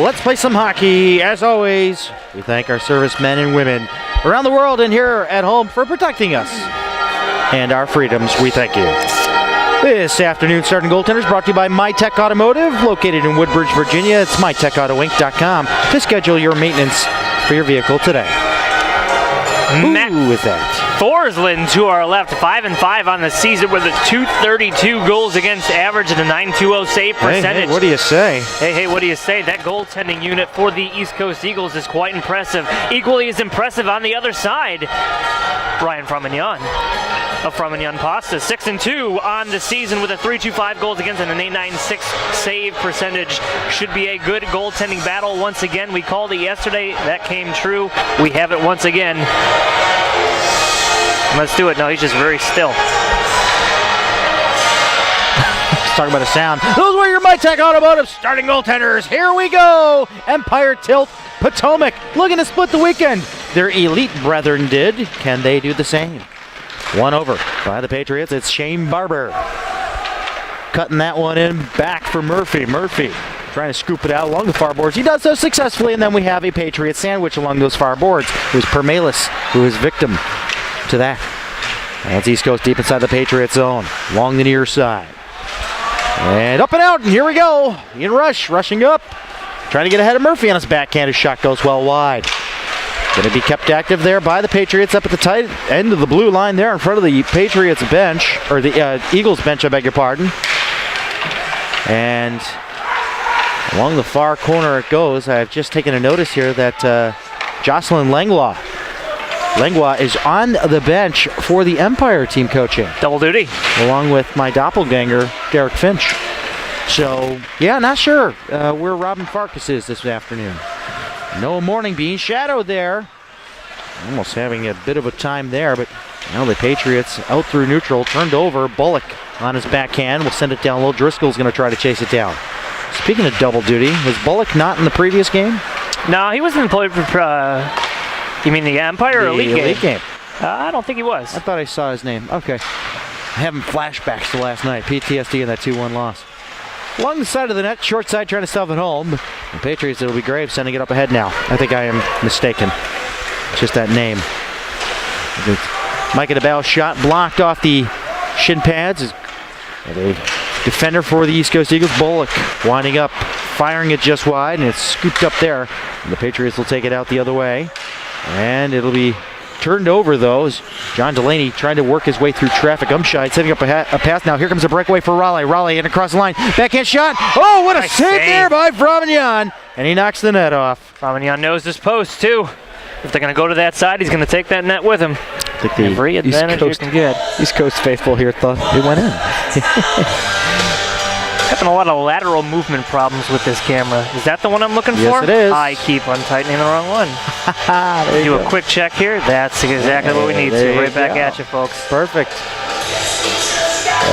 Let's play some hockey. As always, we thank our servicemen and women around the world and here at home for protecting us and our freedoms. We thank you. This afternoon, Starting Goaltenders brought to you by MyTech Automotive, located in Woodbridge, Virginia. It's mytechautoinc.com to schedule your maintenance for your vehicle today. Who is that? Forsland to our left, 5-5 on the season with a .232 goals against average and a .920 save percentage. Hey, what do you say? Hey, what do you say? That goaltending unit for the East Coast Eagles is quite impressive. Equally as impressive on the other side, Ryan Fromenyan of Fromenyan Pasta, 6-2 on the season with a .325 goals against and an .896 save percentage. Should be a good goaltending battle once again. We called it yesterday. That came true. We have it once again. Let's do it. No, he's just very still. Let's talk about a sound. Those were your MyTech Automotive Starting Goaltenders. Here we go. Empire Tilt Potomac looking to split the weekend. Their elite brethren did. Can they do the same? One over by the Patriots. It's Shane Barber. Cutting that one in back for Murphy. Murphy trying to scoop it out along the far boards. He does so successfully, and then we have a Patriot sandwich along those far boards. It was Permalis who is victim to that. And it's East Coast deep inside the Patriot zone, along the near side. And up and out, and here we go. Ian Rush rushing up, trying to get ahead of Murphy on his backhand. His shot goes well wide. Going to be kept active there by the Patriots up at the tight end of the blue line there in front of the Patriots bench, or the Eagles bench, I beg your pardon. And along the far corner it goes. I've just taken a notice here that Jocelyn Langlois is on the bench for the Empire team coaching. Double duty. Along with my doppelganger, Derek Finch. So, yeah, not sure where Robin Farkas is this afternoon. No Morning Bean. Shadow there. Almost having a bit of a time there, but now the Patriots out through neutral, turned over. Bullock on his backhand. We'll send it down low. Driscoll's going to try to chase it down. Speaking of double duty, was Bullock not in the previous game? No, he wasn't played for... You mean the Empire or Elite game? I don't think he was. I thought I saw his name. Okay. I'm having flashbacks to last night. PTSD in that 2-1 loss. Along the side of the net, short side trying to stuff it home. The Patriots, it'll be Graves sending it up ahead now. I think I am mistaken. It's just that name. Micah DeBell's shot blocked off the shin pads. The defender for the East Coast Eagles, Bullock, winding up, firing it just wide, and it's scooped up there. And the Patriots will take it out the other way. And it'll be turned over, though, as John Delaney trying to work his way through traffic. Umshide setting up a pass now. Here comes a breakaway for Raleigh. Raleigh in across the line. Backhand shot. Oh, what a save there by Fromenyan. And he knocks the net off. Fromenyan knows his post, too. If they're going to go to that side, he's going to take that net with him. Every advantage you can get. East Coast faithful here thought it went in. Having a lot of lateral movement problems with this camera. Is that the one I'm looking for? Yes, it is. I keep untightening the wrong one. Do a quick check here. That's exactly what we need to. Right back at you, folks. Perfect.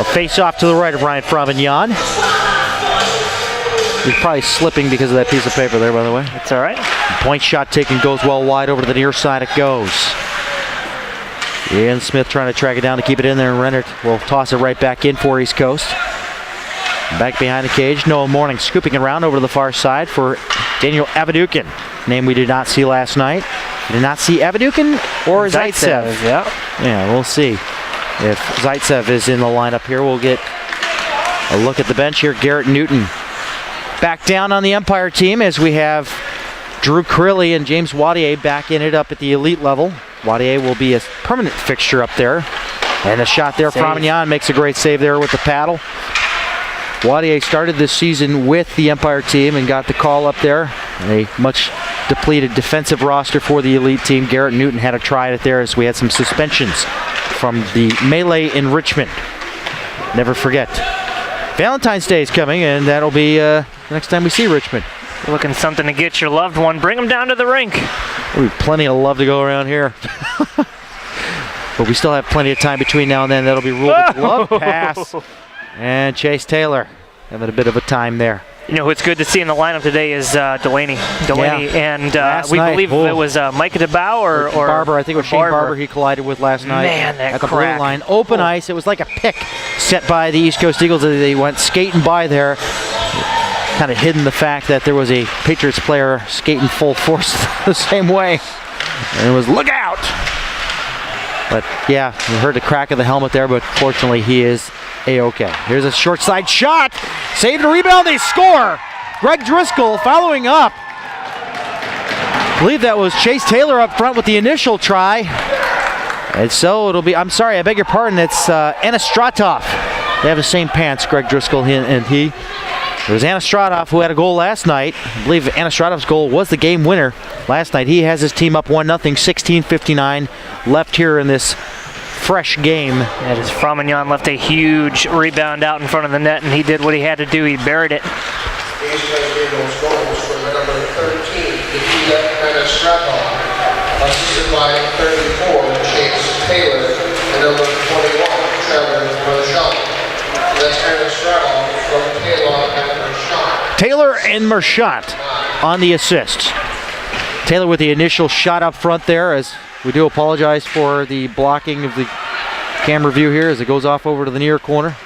A face off to the right of Ryan Fromenyan. He's probably slipping because of that piece of paper there, by the way. That's all right. Point shot taken, goes well wide over to the near side. It goes. Ian Smith trying to track it down to keep it in there, and Rennert will toss it right back in for East Coast. Back behind the cage, Noah Morning scooping it around over to the far side for Daniel Avadukin. Name we did not see last night. We did not see Avadukin or Zaitsev. Yeah, we'll see if Zaitsev is in the lineup here. We'll get a look at the bench here. Garrett Newton back down on the Empire team as we have Drew Crilly and James Wadier back in it up at the elite level. Wadier will be a permanent fixture up there. And the shot there, Fromenyan makes a great save there with the paddle. Wadier started this season with the Empire team and got the call up there. A much depleted defensive roster for the elite team. Garrett Newton had a try at it there as we had some suspensions from the melee in Richmond. Never forget. Valentine's Day is coming, and that'll be next time we see Richmond. Looking something to get your loved one. Bring them down to the rink. There'll be plenty of love to go around here. But we still have plenty of time between now and then. That'll be ruled a glove pass. And Chase Taylor having a bit of a time there. You know who it's good to see in the lineup today is Delaney. And we believe it was Micah DeBow or Barber. I think it was Shane Barber he collided with last night. Man, that at the blue line. Open ice. It was like a pick set by the East Coast Eagles. They went skating by there. kind of hidden the fact that there was a Patriots player skating full force the same way. And it was, look out! But yeah, we heard the crack of the helmet there, but fortunately he is A-okay. Here's a short side shot. Saved a rebound, they score! Greg Driscoll following up. I believe that was Chase Taylor up front with the initial try. And so it'll be, I'm sorry, I beg your pardon, it's Anastratov. They have the same pants, Greg Driscoll and he. It was Anastratov who had a goal last night. I believe Anastratov's goal was the game winner last night. He has his team up 1-0, 16:59 left here in this fresh game. And as Fromenyon left a huge rebound out in front of the net, and he did what he had to do. He buried it. These goals for the number 13, Anastratov, assisted by 34, Chase Taylor, and number 21, Trevor Mershon. That's Anastratov from Taylor and Mershon. Taylor and Mershon on the assist. Taylor with the initial shot up front there, as we do apologize for the blocking of the camera view here as it goes off over to the near corner.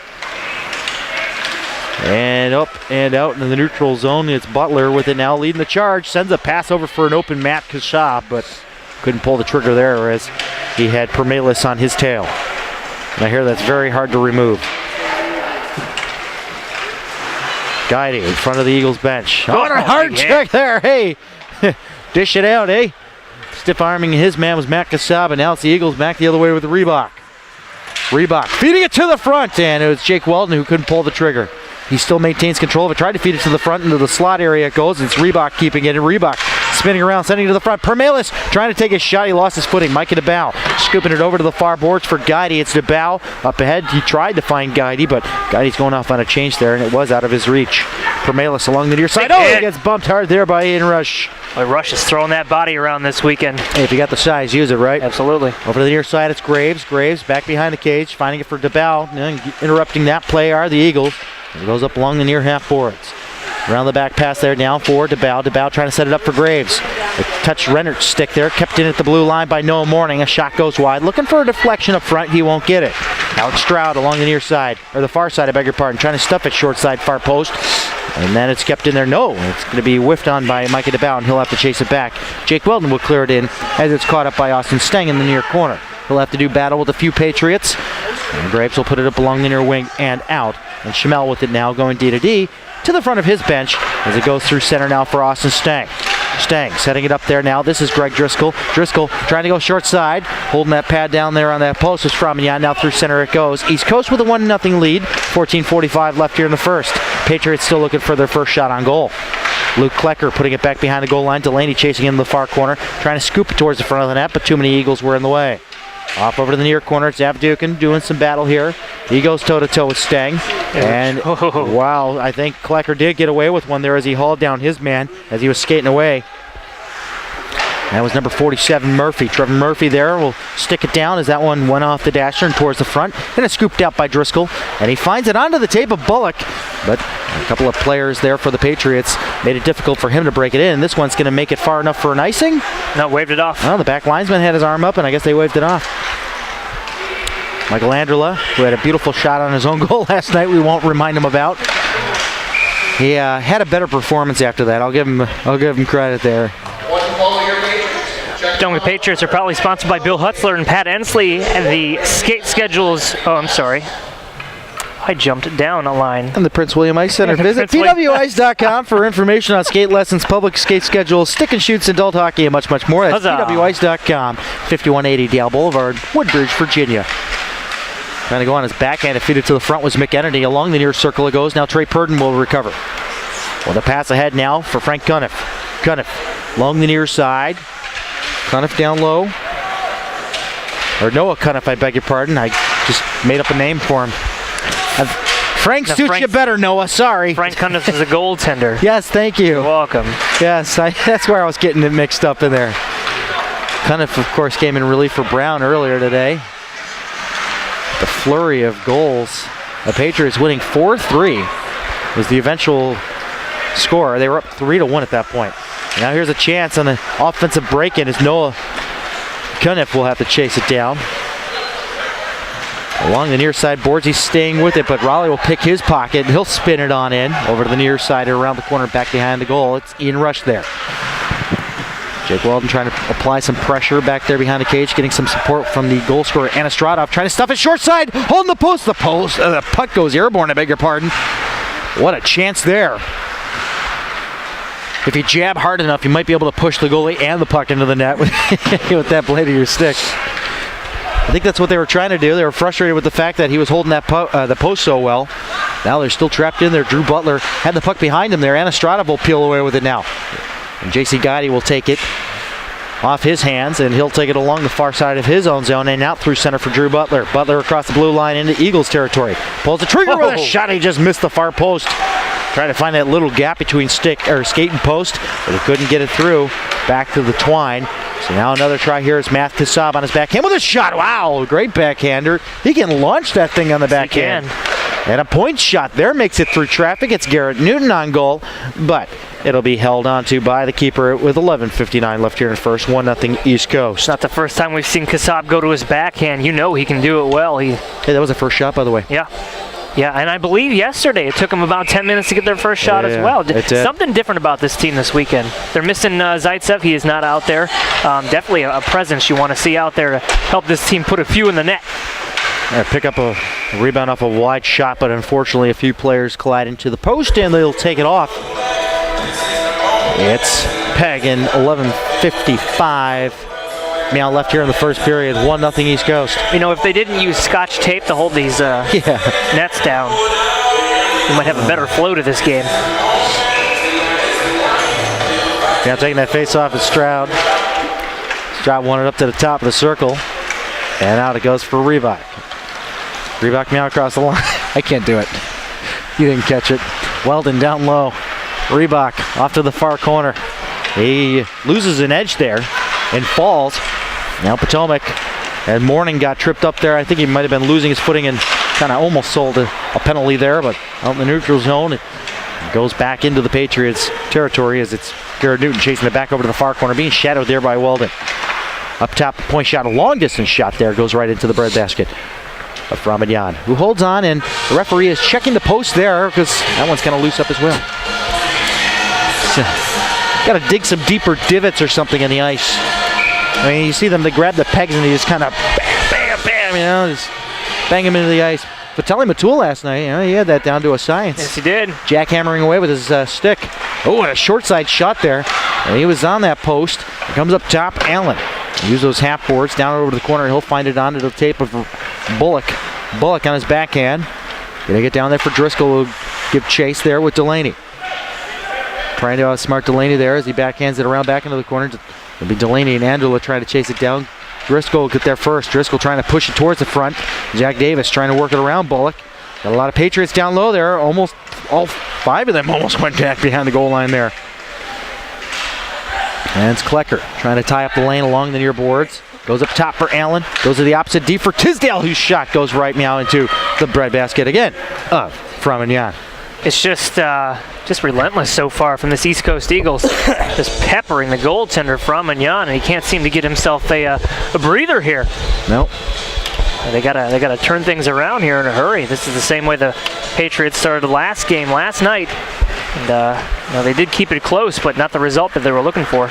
And up and out in the neutral zone. It's Butler with it now leading the charge. Sends a pass over for an open Matt Kashab, but couldn't pull the trigger there as he had Permelis on his tail. And I hear that's very hard to remove. Guiding in front of the Eagles bench. Oh, a hard check there. Hey, dish it out, eh? Stiff arming his man was Matt Kashab, and now it's the Eagles back the other way with the Reebok. Reebok feeding it to the front, and it was Jake Weldon who couldn't pull the trigger. He still maintains control of it. Tried to feed it to the front, into the slot area it goes. It's Reebok keeping it, and Reebok spinning around, sending it to the front. Permelis trying to take a shot. He lost his footing. Micah DeBow scooping it over to the far boards for Guidey. It's DeBow up ahead. He tried to find Guidey, but Guidey's going off on a change there, and it was out of his reach. Permelis along the near side. Oh, he gets bumped hard there by Ian Rush. Well, Rush is throwing that body around this weekend. Hey, if you got the size, use it, right? Absolutely. Over to the near side, it's Graves. Graves back behind the cage, finding it for DeBow. Interrupting that play are the Eagles. It goes up along the near half boards. Around the back pass there, down for DeBow. DeBow trying to set it up for Graves. A touch Rennert's stick there, kept in at the blue line by Noah Morning. A shot goes wide. Looking for a deflection up front, he won't get it. Alex Stroud along the near side, or the far side, I beg your pardon, trying to stuff it short side, far post. And then it's kept in there. No, it's going to be whiffed on by Micah DeBow, and he'll have to chase it back. Jake Weldon will clear it in as it's caught up by Austin Steng in the near corner. He'll have to do battle with a few Patriots. And Graves will put it up along the near wing and out. And Schimmel with it now going D to D to the front of his bench as it goes through center now for Austin Steng. Steng setting it up there now. This is Greg Driscoll. Driscoll trying to go short side, holding that pad down there on that post. It's Fromenyon. Now through center it goes. East Coast with a 1-0 lead. 14:45 left here in the first. Patriots still looking for their first shot on goal. Luke Klecker putting it back behind the goal line. Delaney chasing in the far corner, trying to scoop it towards the front of the net, but too many Eagles were in the way. Off over to the near corner, it's Avdukin doing some battle here. He goes toe-to-toe with Steng. And, wow, I think Klecker did get away with one there as he hauled down his man as he was skating away. That was number 47, Murphy. Trevor Murphy there will stick it down as that one went off the dasher and towards the front. And it's scooped out by Driscoll. And he finds it onto the tape of Bullock. But a couple of players there for the Patriots made it difficult for him to break it in. This one's going to make it far enough for an icing. No, waved it off. Well, the back linesman had his arm up, and I guess they waved it off. Michael Andrela, who had a beautiful shot on his own goal last night, we won't remind him about. He had a better performance after that. I'll give him credit there. Potomac Patriots are proudly sponsored by Bill Hutzler and Pat Ensley, and the skate schedules. Oh, I'm sorry. I jumped down a line. And the Prince William Ice Center. Visit pwice.com for information on skate lessons, public skate schedules, stick and shoots, adult hockey, and much, much more. That's pwice.com. 5180 Dale Boulevard, Woodbridge, Virginia. Trying to go on his backhand to feed it to the front was McEnany. Along the near circle it goes. Now Trey Purdon will recover. Well, the pass ahead now for Frank Cuniff. Cuniff along the near side. Cuniff down low. Or Noah Cuniff, I beg your pardon. I just made up a name for him. Frank suits you better, Noah. Sorry. Frank Cuniff is a goaltender. Yes, thank you. You're welcome. Yes, that's where I was getting it mixed up in there. Cuniff, of course, came in relief for Brown earlier today. The flurry of goals. The Patriots winning 4-3 was the eventual score. They were up 3-1 at that point. Now here's a chance on an offensive break-in as Noah Cuniff will have to chase it down. Along the near side boards, he's staying with it, but Raleigh will pick his pocket. He'll spin it on in, over to the near side or around the corner, back behind the goal. It's Ian Rush there. Jake Weldon trying to apply some pressure back there behind the cage, getting some support from the goal scorer, Anastradov, trying to stuff it short side, holding the post. The puck goes airborne, I beg your pardon. What a chance there. If you jab hard enough, you might be able to push the goalie and the puck into the net with that blade of your stick. I think that's what they were trying to do. They were frustrated with the fact that he was holding that the post so well. Now they're still trapped in there. Drew Butler had the puck behind him there. Anastradov will peel away with it now. And J.C. Gotti will take it off his hands, and he'll take it along the far side of his own zone and out through center for Drew Butler. Butler across the blue line into Eagles territory. Pulls the trigger with a shot. He just missed the far post. Trying to find that little gap between skate and post, but he couldn't get it through. Back to the twine. So now another try here is Matt Kasab on his backhand with a shot. Wow, great backhander. He can launch that thing on the backhand. And a point shot there makes it through traffic. It's Garrett Newton on goal, but it'll be held onto by the keeper with 11:59 left here in first. 1-0 East Coast. It's not the first time we've seen Kasab go to his backhand. You know he can do it well. Hey, that was the first shot, by the way. Yeah, and I believe yesterday it took them about 10 minutes to get their first shot as well. Something different about this team this weekend. They're missing Zaitsev. He is not out there. Definitely a presence you want to see out there to help this team put a few in the net. Pick up a rebound off a wide shot, but unfortunately a few players collide into the post and they'll take it off. It's Pagan, 11:55. Now left here in the first period, 1-0 East Coast. You know, if they didn't use Scotch tape to hold these nets down, we might have a better flow to this game. Now taking that face off is Stroud. Stroud wanted up to the top of the circle, and out it goes for Reebok. Reebok now across the line. I can't do it. You didn't catch it. Weldon down low. Reebok off to the far corner. He loses an edge there and falls. Now Potomac and Morning got tripped up there. I think he might have been losing his footing and kind of almost sold a penalty there, but out in the neutral zone, it goes back into the Patriots territory as it's Garrett Newton chasing it back over to the far corner, being shadowed there by Weldon. Up top, point shot, a long distance shot there, goes right into the breadbasket of Ramadian, who holds on, and the referee is checking the post there because that one's kind of loose up as well. So, got to dig some deeper divots or something in the ice. I mean, you see them, they grab the pegs and they just kind of bam, bam, bam, just bang them into the ice. Vitaly Matul last night, he had that down to a science. Yes, he did. Jackhammering away with his stick. Oh, and a short side shot there. And he was on that post. It comes up top, Allen. Use those half boards down over to the corner. He'll find it onto the tape of Bullock. Bullock on his backhand. Gonna get down there for Driscoll. Who'll give chase there with Delaney. Trying to outsmart Delaney there as he backhands it around back into the corner. It'll be Delaney and Angela trying to chase it down. Driscoll will get there first. Driscoll trying to push it towards the front. Jack Davis trying to work it around Bullock. Got a lot of Patriots down low there. Almost all five of them almost went back behind the goal line there. And it's Klecker trying to tie up the lane along the near boards. Goes up top for Allen. Goes to the opposite D for Tisdale, whose shot goes right meow into the breadbasket again from Anyan. It's just relentless so far from this East Coast Eagles. Just peppering the goaltender from Anyan, and he can't seem to get himself a breather here. Nope. They gotta turn things around here in a hurry. This is the same way the Patriots started the last game last night. And they did keep it close, but not the result that they were looking for.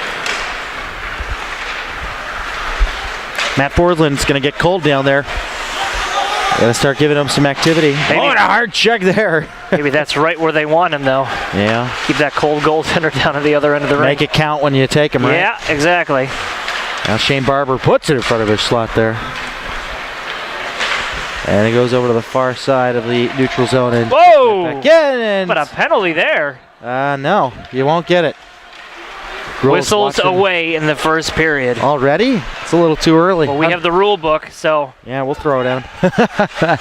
Matt Borland's going to get cold down there. Got to start giving him some activity. Maybe, and a hard check there. Maybe that's right where they want him, though. Yeah. Keep that cold goaltender down at the other end of the ring. Make it count when you take him, right? Yeah, exactly. Now Shane Barber puts it in front of his slot there. And it goes over to the far side of the neutral zone. And whoa! Again, but a penalty there. No, you won't get it. Whistles away in the first period. Already? It's a little too early. Well, we have the rule book, so. Yeah, we'll throw it at him.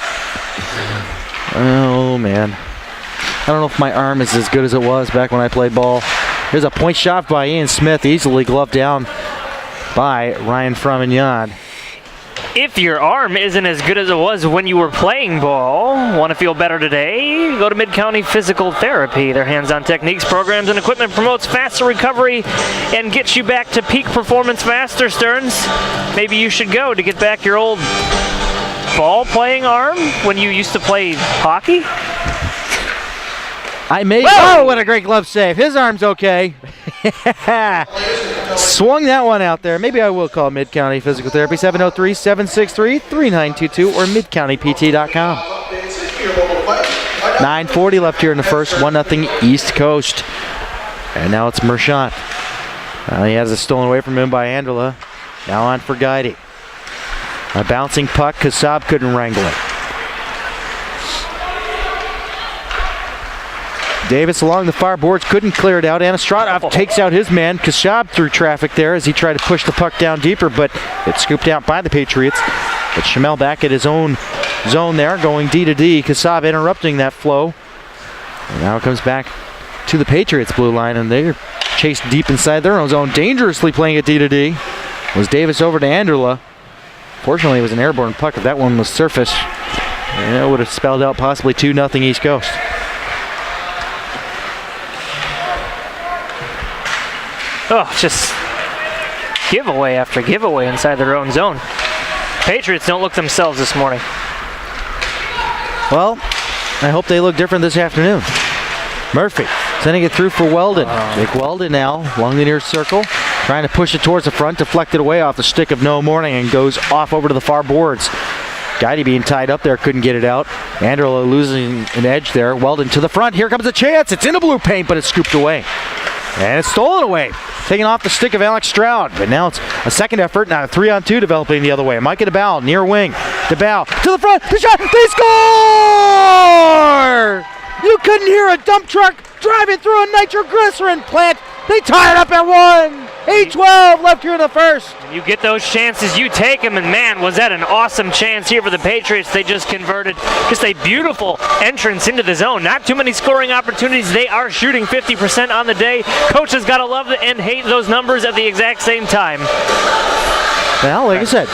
Oh, man. I don't know if my arm is as good as it was back when I played ball. Here's a point shot by Ian Smith, easily gloved down by Ryan Fromenyon. If your arm isn't as good as it was when you were playing ball, want to feel better today? Go to Mid-County Physical Therapy. Their hands-on techniques, programs, and equipment promotes faster recovery and gets you back to peak performance faster, Stearns. Maybe you should go to get back your old ball playing arm when you used to play hockey? I may. Oh, what a great glove save. His arm's okay. Swung that one out there. Maybe I will call Mid-County Physical Therapy, 703-763-3922 or midcountypt.com. 9:40 left here in the first, 1-0 East Coast. And now it's Mershant. He has it stolen away from him by Andrela. Now on for Guidey. A bouncing puck, Kasab couldn't wrangle it. Davis along the far boards, couldn't clear it out. Anastratov takes out his man. Kasab through traffic there as he tried to push the puck down deeper, but it's scooped out by the Patriots. But Chamel back at his own zone there, going D to D. Kasab interrupting that flow. And now it comes back to the Patriots blue line, and they're chased deep inside their own zone, dangerously playing at D to D. Was Davis over to Andrela. Fortunately, it was an airborne puck. If that one was surface, it would have spelled out possibly 2-0 East Coast. Oh, just giveaway after giveaway inside their own zone. Patriots don't look themselves this morning. Well, I hope they look different this afternoon. Murphy sending it through for Weldon. Jake Weldon now along the near circle, trying to push it towards the front, deflected away off the stick of No Morning and goes off over to the far boards. Guidey being tied up there, couldn't get it out. Andrela losing an edge there. Weldon to the front. Here comes a chance. It's in the blue paint, but it's scooped away. And it's stolen away. Taking off the stick of Alex Stroud. But now it's a second effort. Now a 3-on-2 developing the other way. Micah DeBow near wing. DeBow to the front. The shot. They score! You couldn't hear a dump truck driving through a nitroglycerin plant. They tie it up at 1. 8-12 left here in the first. You get those chances, you take them, and man, was that an awesome chance here for the Patriots. They just converted. Just a beautiful entrance into the zone. Not too many scoring opportunities. They are shooting 50% on the day. Coaches got to love and hate those numbers at the exact same time. Well, like I said,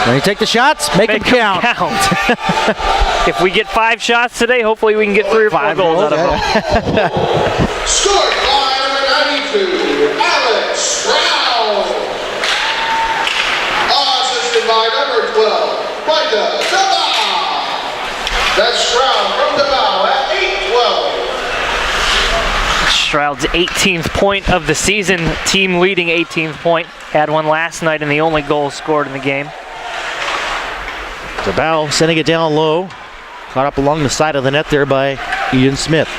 when you take the shots, make them count. If we get 5 shots today, hopefully we can get 3 or 4 goals out of them. Scored by number 92, Alex Stroud. Assisted by number 12, Micah DeBow. That's Stroud from DeBow at 8-12. Stroud's 18th point of the season, team leading 18th point. Had one last night and the only goal scored in the game. DeBow sending it down low. Caught up along the side of the net there by Ian Smith.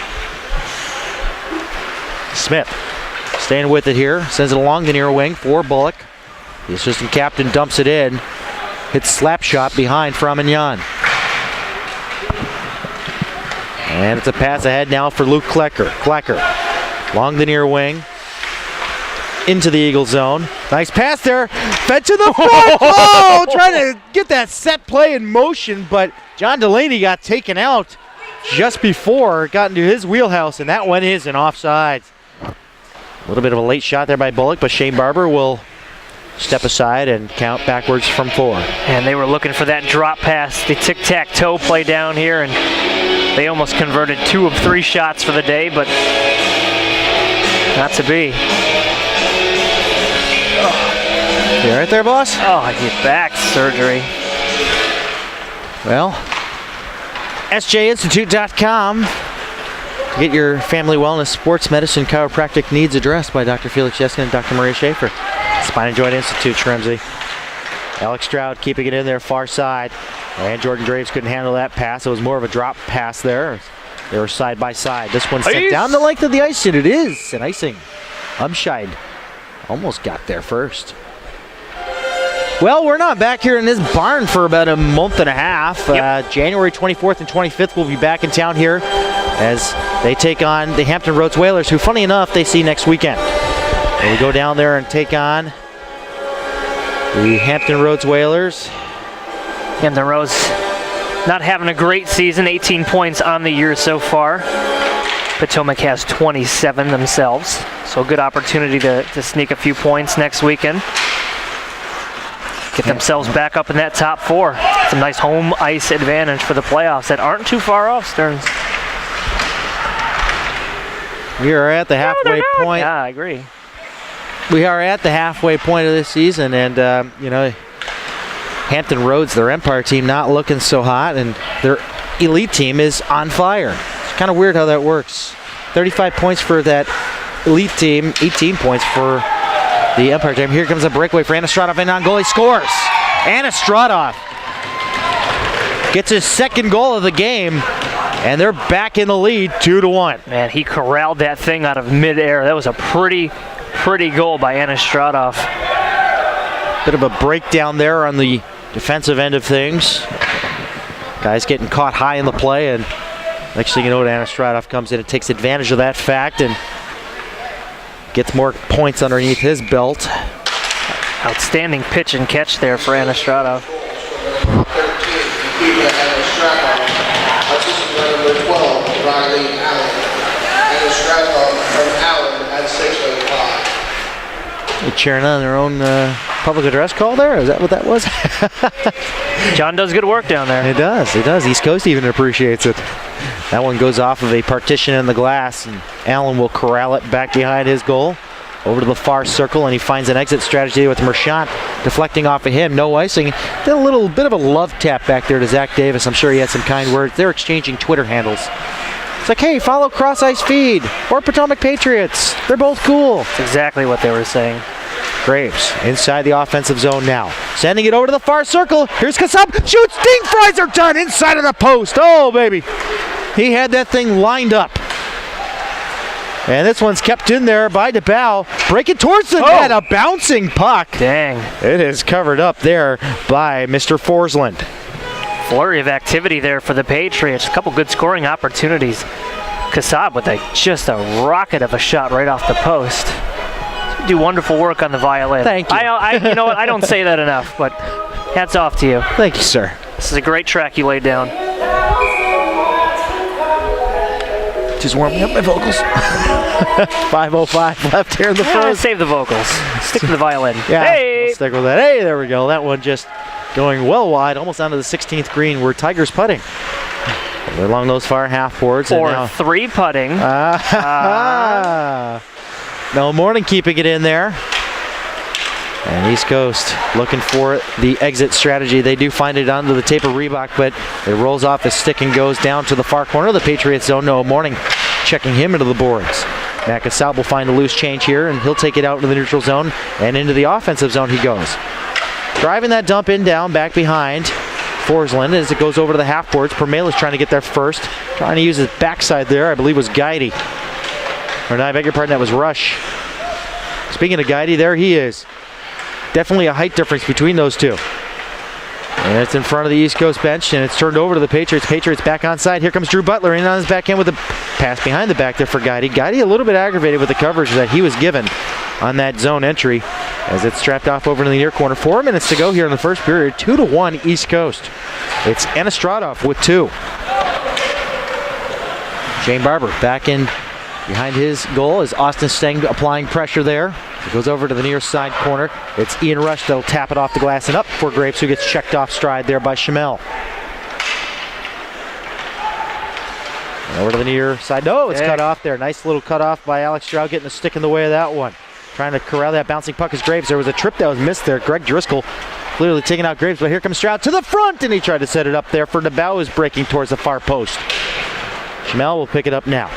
Smith staying with it here. Sends it along the near wing for Bullock. The assistant captain dumps it in. Hits slap shot behind Fromenyan. And it's a pass ahead now for Luke Klecker. Klecker along the near wing. Into the Eagle zone. Nice pass there. Fed to the front. Oh, trying to get that set play in motion, but John Delaney got taken out just before it got into his wheelhouse, and that one is an offside. A little bit of a late shot there by Bullock, but Shane Barber will step aside and count backwards from 4. And they were looking for that drop pass, the tic-tac-toe play down here, and they almost converted 2 of 3 shots for the day, but not to be. You all right there, boss? Oh, I get back surgery. Well, sjinstitute.com to get your family wellness, sports medicine, chiropractic needs addressed by Dr. Felix Yeskin and Dr. Maria Schaefer. Spine and Joint Institute, Tremsey. Alex Stroud keeping it in there far side. And Jordan Graves couldn't handle that pass. It was more of a drop pass there. They were side by side. This one sent down the length of the ice, and it is an icing. Umscheid almost got there first. Well, we're not back here in this barn for about a month and a half. Yep. January 24th and 25th we'll be back in town here as they take on the Hampton Roads Whalers, who, funny enough, they see next weekend. So we go down there and take on the Hampton Roads Whalers. Hampton Roads not having a great season, 18 points on the year so far. Potomac has 27 themselves, so a good opportunity to sneak a few points next weekend. Get themselves back up in that top 4. Some nice home ice advantage for the playoffs that aren't too far off, Stearns. We are at the halfway point. Yeah, I agree. We are at the halfway point of this season, and Hampton Roads, their Empire team, not looking so hot, and their elite team is on fire. It's kind of weird how that works. 35 points for that elite team, 18 points for the Empire team. Here comes a breakaway for Anastradov, and on goal he scores. Anastradov gets his second goal of the game, and they're back in the lead 2-1. Man, he corralled that thing out of midair. That was a pretty goal by Anastradov. Bit of a breakdown there on the defensive end of things. Guys getting caught high in the play, and next thing you know, Anastradov comes in and takes advantage of that fact and gets more points underneath his belt. Outstanding pitch and catch there for Anastradov. 13, Nikita Anastradov. Assistant number 12, Riley Allen. Anastradov from Allen at 6:05. They're cheering on their own public address call there? Is that what that was? John does good work down there. It does. East Coast even appreciates it. That one goes off of a partition in the glass, and Allen will corral it back behind his goal. Over to the far circle, and he finds an exit strategy with Merchant deflecting off of him. No icing. Did a little bit of a love tap back there to Zach Davis. I'm sure he had some kind words. They're exchanging Twitter handles. It's like, hey, follow Cross Ice Feed or Potomac Patriots. They're both cool. That's exactly what they were saying. Graves inside the offensive zone now. Sending it over to the far circle. Here's Kasab. Shoots. Ding fries are done inside of the post. Oh, baby. He had that thing lined up. And this one's kept in there by DeBow. Break it towards the net. A bouncing puck. Dang. It is covered up there by Mr. Forsland. Flurry of activity there for the Patriots. A couple good scoring opportunities. Kasab with just a rocket of a shot right off the post. You do wonderful work on the violin. Thank you. You know what? I don't say that enough, but hats off to you. Thank you, sir. This is a great track you laid down. Just warming up my vocals. 5:05 left here in the first. Save the vocals. Stick to the violin. Yeah, hey! I'll stick with that. Hey, there we go. That one just going well wide, almost down to the 16th green where Tiger's putting. They're along those far half boards. Or now, 3 putting. No Morning keeping it in there. And East Coast looking for the exit strategy. They do find it onto the tape of Reebok, but it rolls off his stick and goes down to the far corner of the Patriots zone. No Morning checking him into the boards. Nakasab will find a loose change here, and he'll take it out into the neutral zone, and into the offensive zone he goes. Driving that dump in down, back behind Forsland as it goes over to the half boards. Permela's trying to get there first. Trying to use his backside there, I believe was Guidey. Or no, I beg your pardon, that was Rush. Speaking of Guidey, there he is. Definitely a height difference between those two. And it's in front of the East Coast bench, and it's turned over to the Patriots. Patriots back on side. Here comes Drew Butler in on his backhand with a pass behind the back there for Guidey. Guidey a little bit aggravated with the coverage that he was given on that zone entry as it's strapped off over to the near corner. 4 minutes to go here in the first period. 2-1 East Coast. It's Anastradov with 2. Shane Barber back in behind his goal as Austin Steng applying pressure there. It goes over to the near side corner. It's Ian Rush that'll tap it off the glass and up for Graves, who gets checked off stride there by Shamel. And over to the near side. No, it's cut off there. Nice little cut off by Alex Stroud, getting a stick in the way of that one. Trying to corral that bouncing puck as Graves. There was a trip that was missed there. Greg Driscoll clearly taking out Graves, but here comes Stroud to the front, and he tried to set it up there for DeBow, who's breaking towards the far post. Shamel will pick it up now.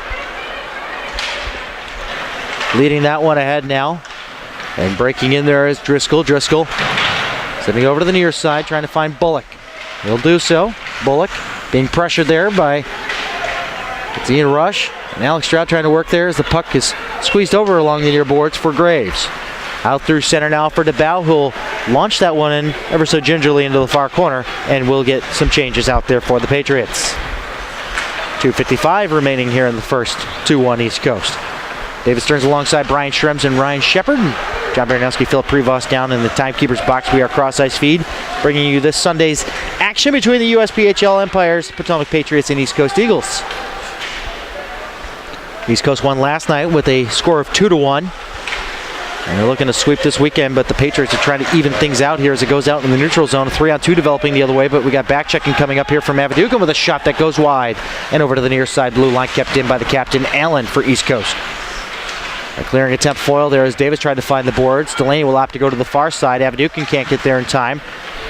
Leading that one ahead now. And breaking in there is Driscoll. Driscoll sending over to the near side, trying to find Bullock. He'll do so. Bullock being pressured there by Ian Rush. And Alex Stroud trying to work there as the puck is squeezed over along the near boards for Graves. Out through center now for DeBow, who'll launch that one in ever so gingerly into the far corner, and we'll get some changes out there for the Patriots. 2:55 remaining here in the first. 2-1 East Coast. David Stearns alongside Brian Schrems and Ryan Shepard. John Baranowski, Philip Prevost down in the timekeeper's box. We are Cross Ice Feed, bringing you this Sunday's action between the USPHL Empires, Potomac Patriots, and East Coast Eagles. East Coast won last night with a score of 2-1. And they're looking to sweep this weekend, but the Patriots are trying to even things out here as it goes out in the neutral zone. A 3-on-2 developing the other way, but we got back checking coming up here from Avadukin with a shot that goes wide. And over to the near side blue line, kept in by the captain, Allen, for East Coast. A clearing attempt foil there as Davis tried to find the boards. Delaney will opt to go to the far side. Avadukin can't get there in time.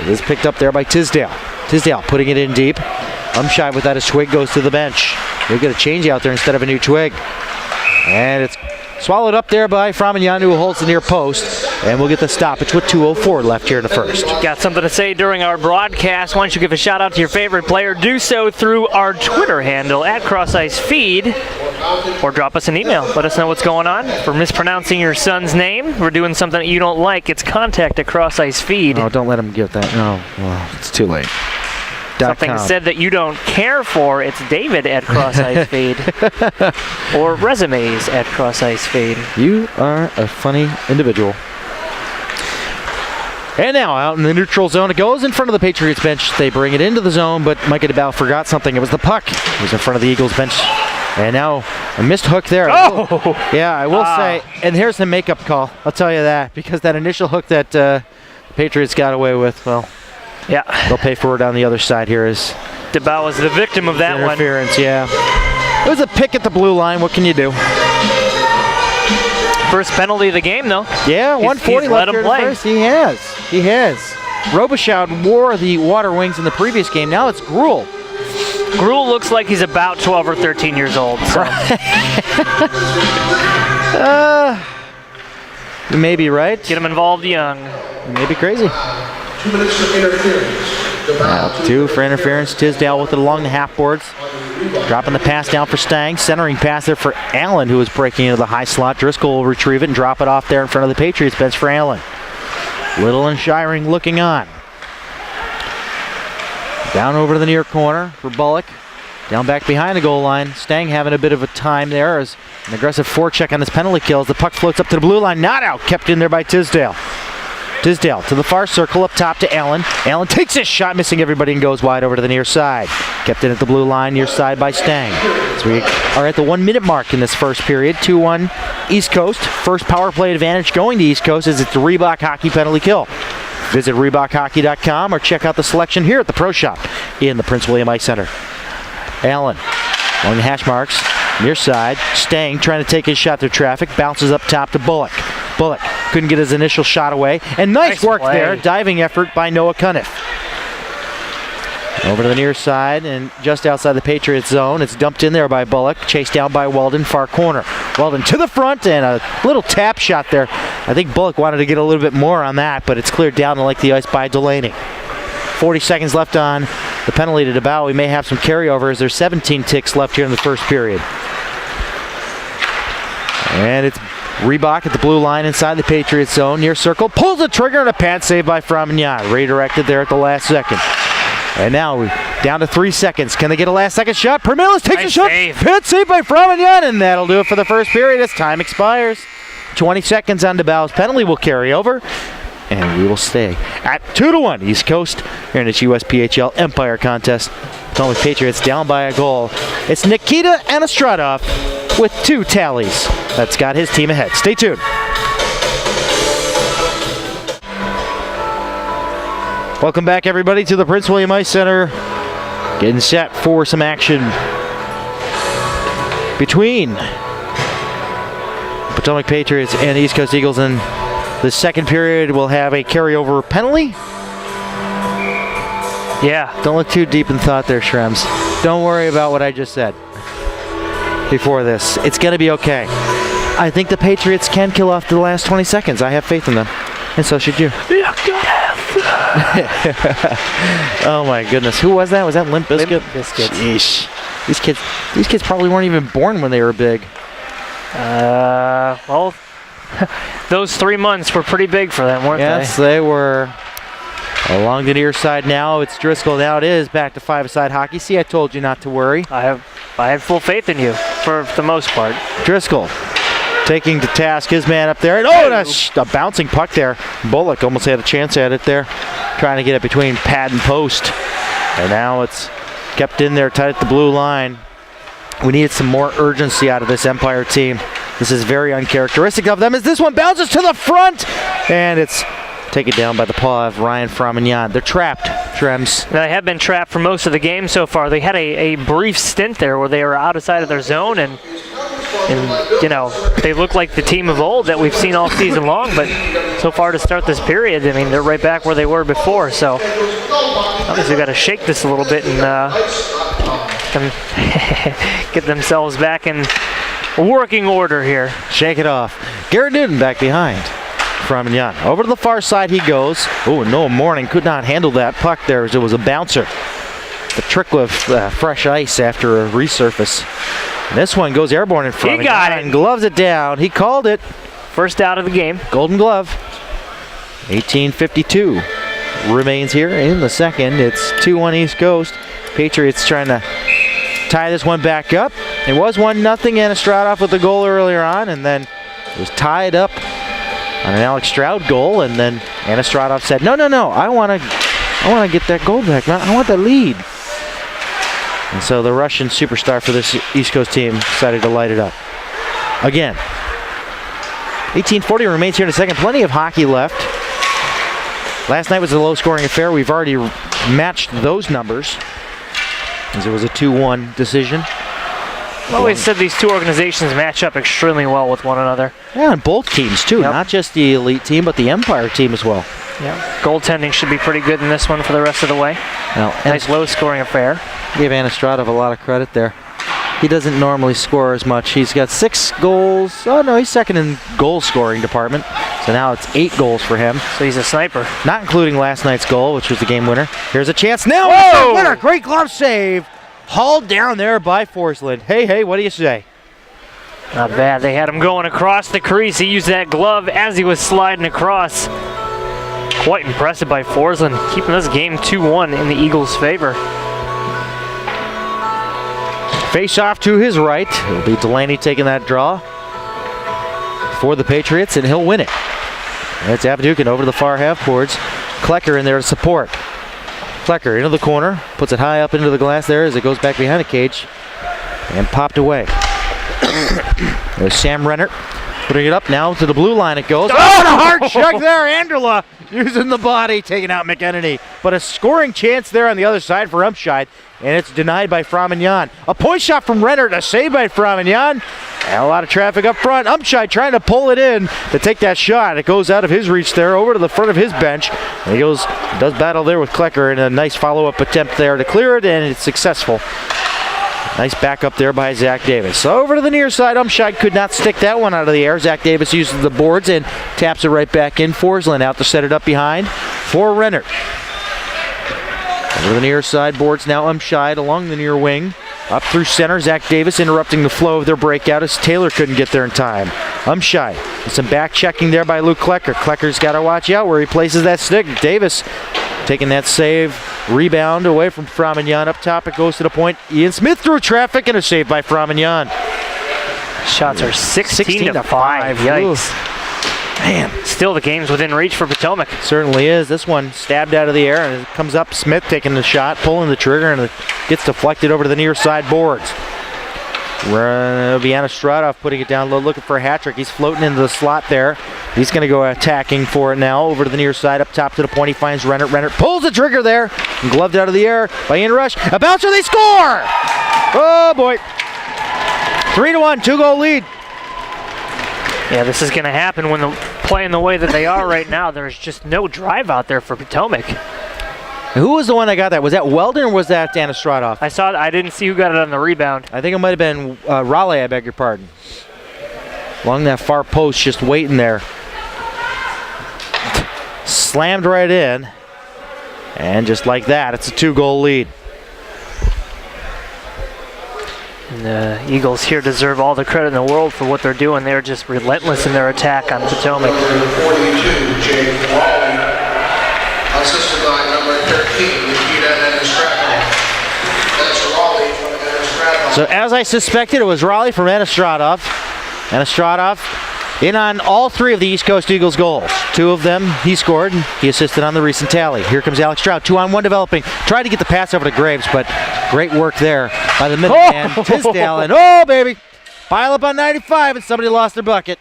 It is picked up there by Tisdale. Tisdale putting it in deep. Umschive without a twig goes to the bench. They get a change out there instead of a new twig. And it's swallowed up there by Framignan, who holds the near post. And we'll get the stoppage with 2:04 left here in the first. Got something to say during our broadcast. Why don't you give a shout out to your favorite player? Do so through our Twitter handle at CrossIceFeed, or drop us an email. Let us know what's going on. For mispronouncing your son's name, we're doing something that you don't like. It's contact@CrossIceFeed. Oh, don't let him get that. No, well, it's too late. Something said that you don't care for. It's David at CrossIceFeed, or resumes at CrossIceFeed. You are a funny individual. And now out in the neutral zone it goes in front of the Patriots bench. They bring it into the zone, but Micah DeBow forgot something. It was the puck. It was in front of the Eagles bench. And now a missed hook there. Oh! Yeah, I will say, and here's the makeup call. I'll tell you that, because that initial hook that the Patriots got away with, well, yeah, they'll pay for it on the other side here. Is DeBow was the victim of that one. Interference, yeah. It was a pick at the blue line. What can you do? First penalty of the game, though. Yeah, 140 he's left let him here in the play. first. He has. Robichaud wore the water wings in the previous game. Now it's Gruel. Gruel looks like he's about 12 or 13 years old. So. You may be right. Get him involved young. You may be crazy. 2 minutes for interference. Two for interference. Tisdale with it along the half boards. Dropping the pass down for Stang. Centering pass there for Allen, who is breaking into the high slot. Driscoll will retrieve it and drop it off there in front of the Patriots bench for Allen. Little and Shiring looking on. Down over to the near corner for Bullock. Down back behind the goal line. Stang having a bit of a time there as an aggressive forecheck on this penalty kill as the puck floats up to the blue line. Not out. Kept in there by Tisdale. Tisdale to the far circle up top to Allen. Allen takes his shot, missing everybody, and goes wide over to the near side. Kept in at the blue line, near side by Stang. So we are at the 1 minute mark in this first period. 2-1 East Coast. First power play advantage going to East Coast as it's the Reebok Hockey penalty kill. Visit ReebokHockey.com or check out the selection here at the Pro Shop in the Prince William Ice Center. Allen along the hash marks, near side. Stang trying to take his shot through traffic. Bounces up top to Bullock. Bullock couldn't get his initial shot away. And nice work play there. Diving effort by Noah Cuniff. Over to the near side and just outside the Patriots zone. It's dumped in there by Bullock. Chased down by Weldon, far corner. Weldon to the front and a little tap shot there. I think Bullock wanted to get a little bit more on that, but it's cleared down to like the ice by Delaney. 40 seconds left on the penalty to DeBow. We may have some carryovers. There's 17 ticks left here in the first period. And it's Reebok at the blue line inside the Patriots zone. Near circle. Pulls the trigger and a pad save by Framignan. Redirected there at the last second. And now we're down to 3 seconds. Can they get a last second shot? Permilis takes a shot. Pad save by Framignan. And that'll do it for the first period as time expires. 20 seconds on DeBow's penalty will carry over. And we will stay at 2-1 East Coast here in this USPHL Empire contest. Potomac Patriots down by a goal. It's Nikita Anastradov with 2 tallies. That's got his team ahead. Stay tuned. Welcome back, everybody, to the Prince William Ice Center. Getting set for some action between Potomac Patriots and the East Coast Eagles. And the second period will have a carryover penalty. Yeah. Don't look too deep in thought there, Shrems. Don't worry about what I just said before this. It's going to be okay. I think the Patriots can kill off the last 20 seconds. I have faith in them. And so should you. Oh my goodness. Who was that? Was that Limp Bizkit? Limp Bizkit. Sheesh. These kids probably weren't even born when they were big. Well, those 3 months were pretty big for them, weren't they? Yes, they were. Along the near side now, it's Driscoll. Now it is back to 5-a-side hockey. See, I told you not to worry. I had full faith in you for the most part. Driscoll taking to task his man up there. And a bouncing puck there. Bullock almost had a chance at it there. Trying to get it between pad and post. And now it's kept in there tight at the blue line. We needed some more urgency out of this Empire team. This is very uncharacteristic of them as this one bounces to the front. And it's taken down by the paw of Ryan Framignan. They're trapped, Trems. They have been trapped for most of the game so far. They had a brief stint there where they were outside of their zone, and And, you know, they look like the team of old that we've seen all season long, but so far to start this period, I mean, they're right back where they were before. So obviously got to shake this a little bit and get themselves back in working order here. Shake it off. Garrett Newton back behind. Framignon. Over to the far side he goes. Oh, Noah Morning could not handle that puck there as it was a bouncer. The trickle of fresh ice after a resurface. And this one goes airborne in front. He got it. And gloves it down. He called it. First out of the game. Golden glove. 18:52 remains here in the second. It's 2-1 East Coast. Patriots trying to tie this one back up. It was 1-0. Anastradov with the goal earlier on, and then it was tied up on an Alex Stroud goal, and then Anastradov said, no, I want to get that goal back. I want that lead. And so the Russian superstar for this East Coast team decided to light it up. Again, 18:40 remains here in a second. Plenty of hockey left. Last night was a low-scoring affair. We've already matched those numbers, as it was a 2-1 decision. I've always said these two organizations match up extremely well with one another. Yeah, and both teams, too. Yep. Not just the elite team, but the Empire team as well. Yeah, goaltending should be pretty good in this one for the rest of the way. Well, Nice low-scoring affair. give Anastradov a lot of credit there. He doesn't normally score as much. He's got 6 goals. Oh, no, he's second in goal-scoring department. So now it's 8 goals for him, So he's a sniper. not including last night's goal, which was the game winner. Here's a chance now. Whoa! Winner, great glove save. Hauled down there by Forsland. Hey, what do you say? Not bad. They had him going across the crease. He used that glove as he was sliding across. Quite impressive by Forsland, keeping this game 2-1 in the Eagles' favor. Face off to his right. It'll be Delaney taking that draw for the Patriots, and he'll win it. That's Avadukin over to the far half boards. Klecker in there to support. Klecker into the corner, puts it high up into the glass there as it goes back behind the cage, and popped away. There's Sam Rennert putting it up now to the blue line. It goes. Oh, and a hard check there. Anderla using the body, taking out McEnany. But a scoring chance there on the other side for Umscheid, and it's denied by Framignon. A point shot from Rennert, a save by Framignon. And a lot of traffic up front. Umscheid trying to pull it in to take that shot. It goes out of his reach there over to the front of his bench. And he does battle there with Klecker, and a nice follow-up attempt there to clear it, and it's successful. Nice backup there by Zach Davis. So over to the near side. Umscheid could not stick that one out of the air. Zach Davis uses the boards and taps it right back in. Forsland out to set it up behind for Rennert. Over to the near side. Boards now Umscheid along the near wing. Up through center. Zach Davis interrupting the flow of their breakout as Taylor couldn't get there in time. Umscheid with some back checking there by Luke Klecker. Klecker's got to watch out where he places that stick. Davis taking that save. Rebound away from Framignon. Up top it goes to the point. Ian Smith through traffic and a save by Framignon. Shots are 16 to 5. Yikes. Man, Still the game's within reach for Potomac. certainly is. This one stabbed out of the air, and it comes up. Smith taking the shot, pulling the trigger, and it gets deflected over to the near side boards. It'll be Anastradov putting it down low, looking for a hat trick. He's floating into the slot there. He's going to go attacking for it now. Over to the near side, up top to the point. He finds Rennert. Rennert pulls the trigger there, and gloved out of the air by Ian Rush. A bouncer, they score! Oh boy. 3-1, 2-goal lead. Yeah, this is going to happen when they're playing the way that they are right now. There's just no drive out there for Potomac. Who was the one that got that? Was that Weldon or was that Anastradov? I saw it. I didn't see who got it on the rebound. I think it might have been Raleigh, I beg your pardon. Along that far post, just waiting there. Slammed right in. And just like that, it's a 2-goal lead. And the Eagles here deserve all the credit in the world for what they're doing. They're just relentless in their attack on Potomac. Number 42, Jake Raleigh. Assisted by number 13, Nikita Anastradov. That's Raleigh from Anastradov. So as I suspected, it was Raleigh from Anastradov. Anastradov in on all 3 of the East Coast Eagles goals. 2 of them he scored, and he assisted on the recent tally. Here comes Alex Stroud, 2-on-1 developing. Tried to get the pass over to Graves, but great work there by the Minuteman, Tisdale. And oh, baby, pile up on 95, and somebody lost their bucket.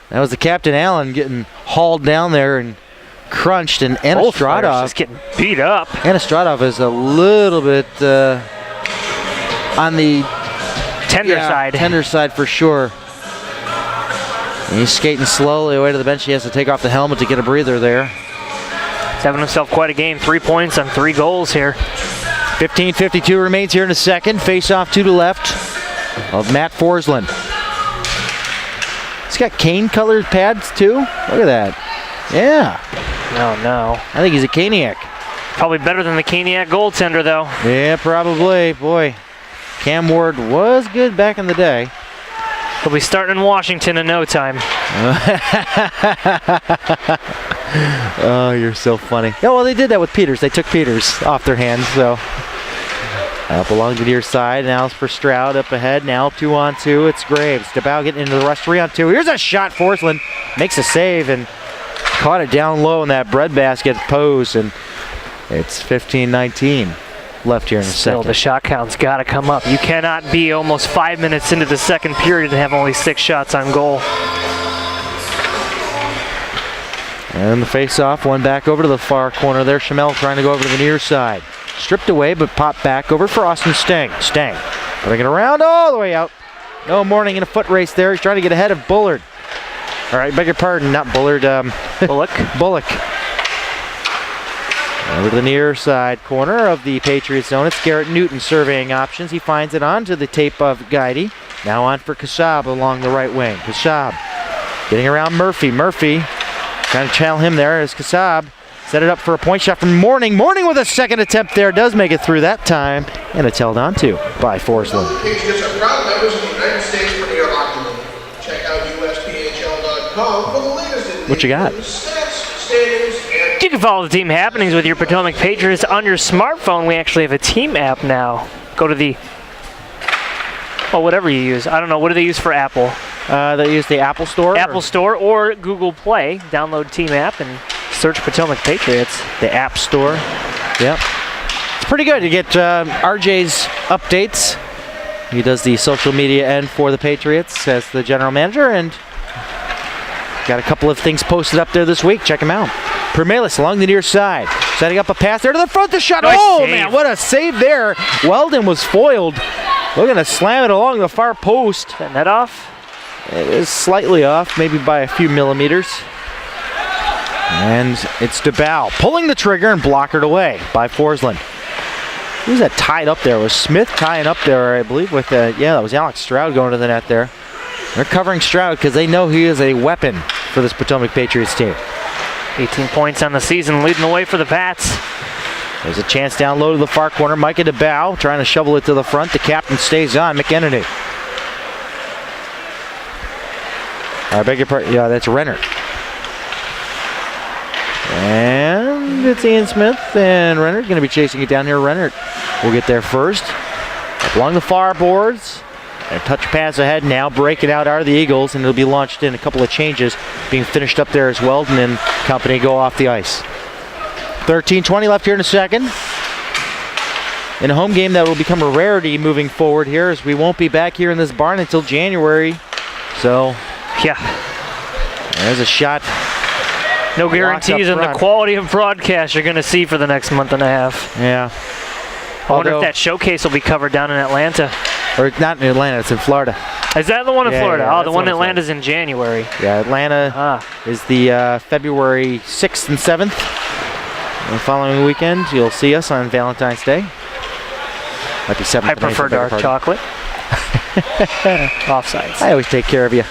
That was the Captain Allen getting hauled down there and crunched, and Anastradov just getting beat up. Anastradov is a little bit on the Tender side. Tender side for sure. And he's skating slowly away to the bench. He has to take off the helmet to get a breather there. He's having himself quite a game. 3 points on 3 goals here. 15:52 remains here in the second. Face off to the left of Matt Forsland. He's got cane-colored pads too. Look at that. Yeah. Oh, no. I think he's a Caniac. Probably better than the Caniac goaltender, though. Yeah, probably. Boy, Cam Ward was good back in the day. He'll be starting in Washington in no time. Oh, you're so funny. Yeah, well, they did that with Peters. They took Peters off their hands, so. Up along the near side. Now it's for Stroud up ahead. Now 2-on-2. It's Graves. DeBow getting into the rush 3-on-2. Here's a shot. Forsland makes a save and caught it down low in that breadbasket post, and it's 15-19 left here in the Still, second. the shot count's got to come up. You cannot be almost 5 minutes into the second period and have only 6 shots on goal. And the face-off, one back over to the far corner there. Chamel trying to go over to the near side. Stripped away, but popped back over for Austin Stang. Stang putting it around all the way out. No Morning in a foot race there. He's trying to get ahead of Bullard. All right, beg your pardon, not Bullard. Bullock. Bullock. Over to the near side corner of the Patriots zone. It's Garrett Newton surveying options. He finds it onto the tape of Guidy. Now on for Kassab along the right wing. Kassab getting around Murphy. Murphy trying to channel him there as Kassab set it up for a point shot from Morning. Morning with a second attempt there. Does make it through that time. And it's held on to by Forsland. Patriots are proud members of the United States Premier Hockey League. Check out USPHL.com for the latest in What you got? stats, standings, and You can follow the team happenings with your Potomac Patriots on your smartphone. We actually have a team app now. Go to the, well, whatever you use. I don't know. What do they use for Apple? They use the Apple Store? Apple Store or Google Play. Download team app and search Potomac Patriots. The App Store. Yep. It's pretty good. You get RJ's updates. He does the social media end for the Patriots as the general manager, and got a couple of things posted up there this week. Check him out. Permelis along the near side. Setting up a pass there to the front. The shot. Nice Oh, save. man, what a save there. Weldon was foiled. Looking to slam it along the far post. Is that net off? It is slightly off, maybe by a few millimeters. And it's DeBow pulling the trigger and blockered away by Forsland. Who's that tied up there? Was Smith tying up there, I believe, with yeah, that was Alex Stroud going to the net there. They're covering Stroud because they know he is a weapon for this Potomac Patriots team. 18 points on the season, leading the way for the Pats. There's a chance down low to the far corner. Micah DeBow trying to shovel it to the front. The captain stays on. McEnany. I beg your pardon. Yeah, that's Renner. And it's Ian Smith, and Renner's going to be chasing it down here. Renner will get there first. Up along the far boards. And a touch pass ahead now. Breaking out are the Eagles, and it'll be launched in. A couple of changes being finished up there as Weldon and company go off the ice. 13:20 left here in a second. In a home game that will become a rarity moving forward here, as we won't be back here in this barn until January. So, Yeah, there's a shot. no guarantees on the front. quality of broadcast you're going to see for the next month and a half. Yeah. I wonder if that showcase will be covered down in Atlanta. Or not in Atlanta, it's in Florida. Is that the one in Yeah, Florida? yeah, Oh, that's the the one one in in Atlanta's in January. Yeah, Atlanta is the February 6th and 7th. The following weekend, you'll see us on Valentine's Day. Might be 7th. I prefer dark chocolate. Offsides. I always take care of you.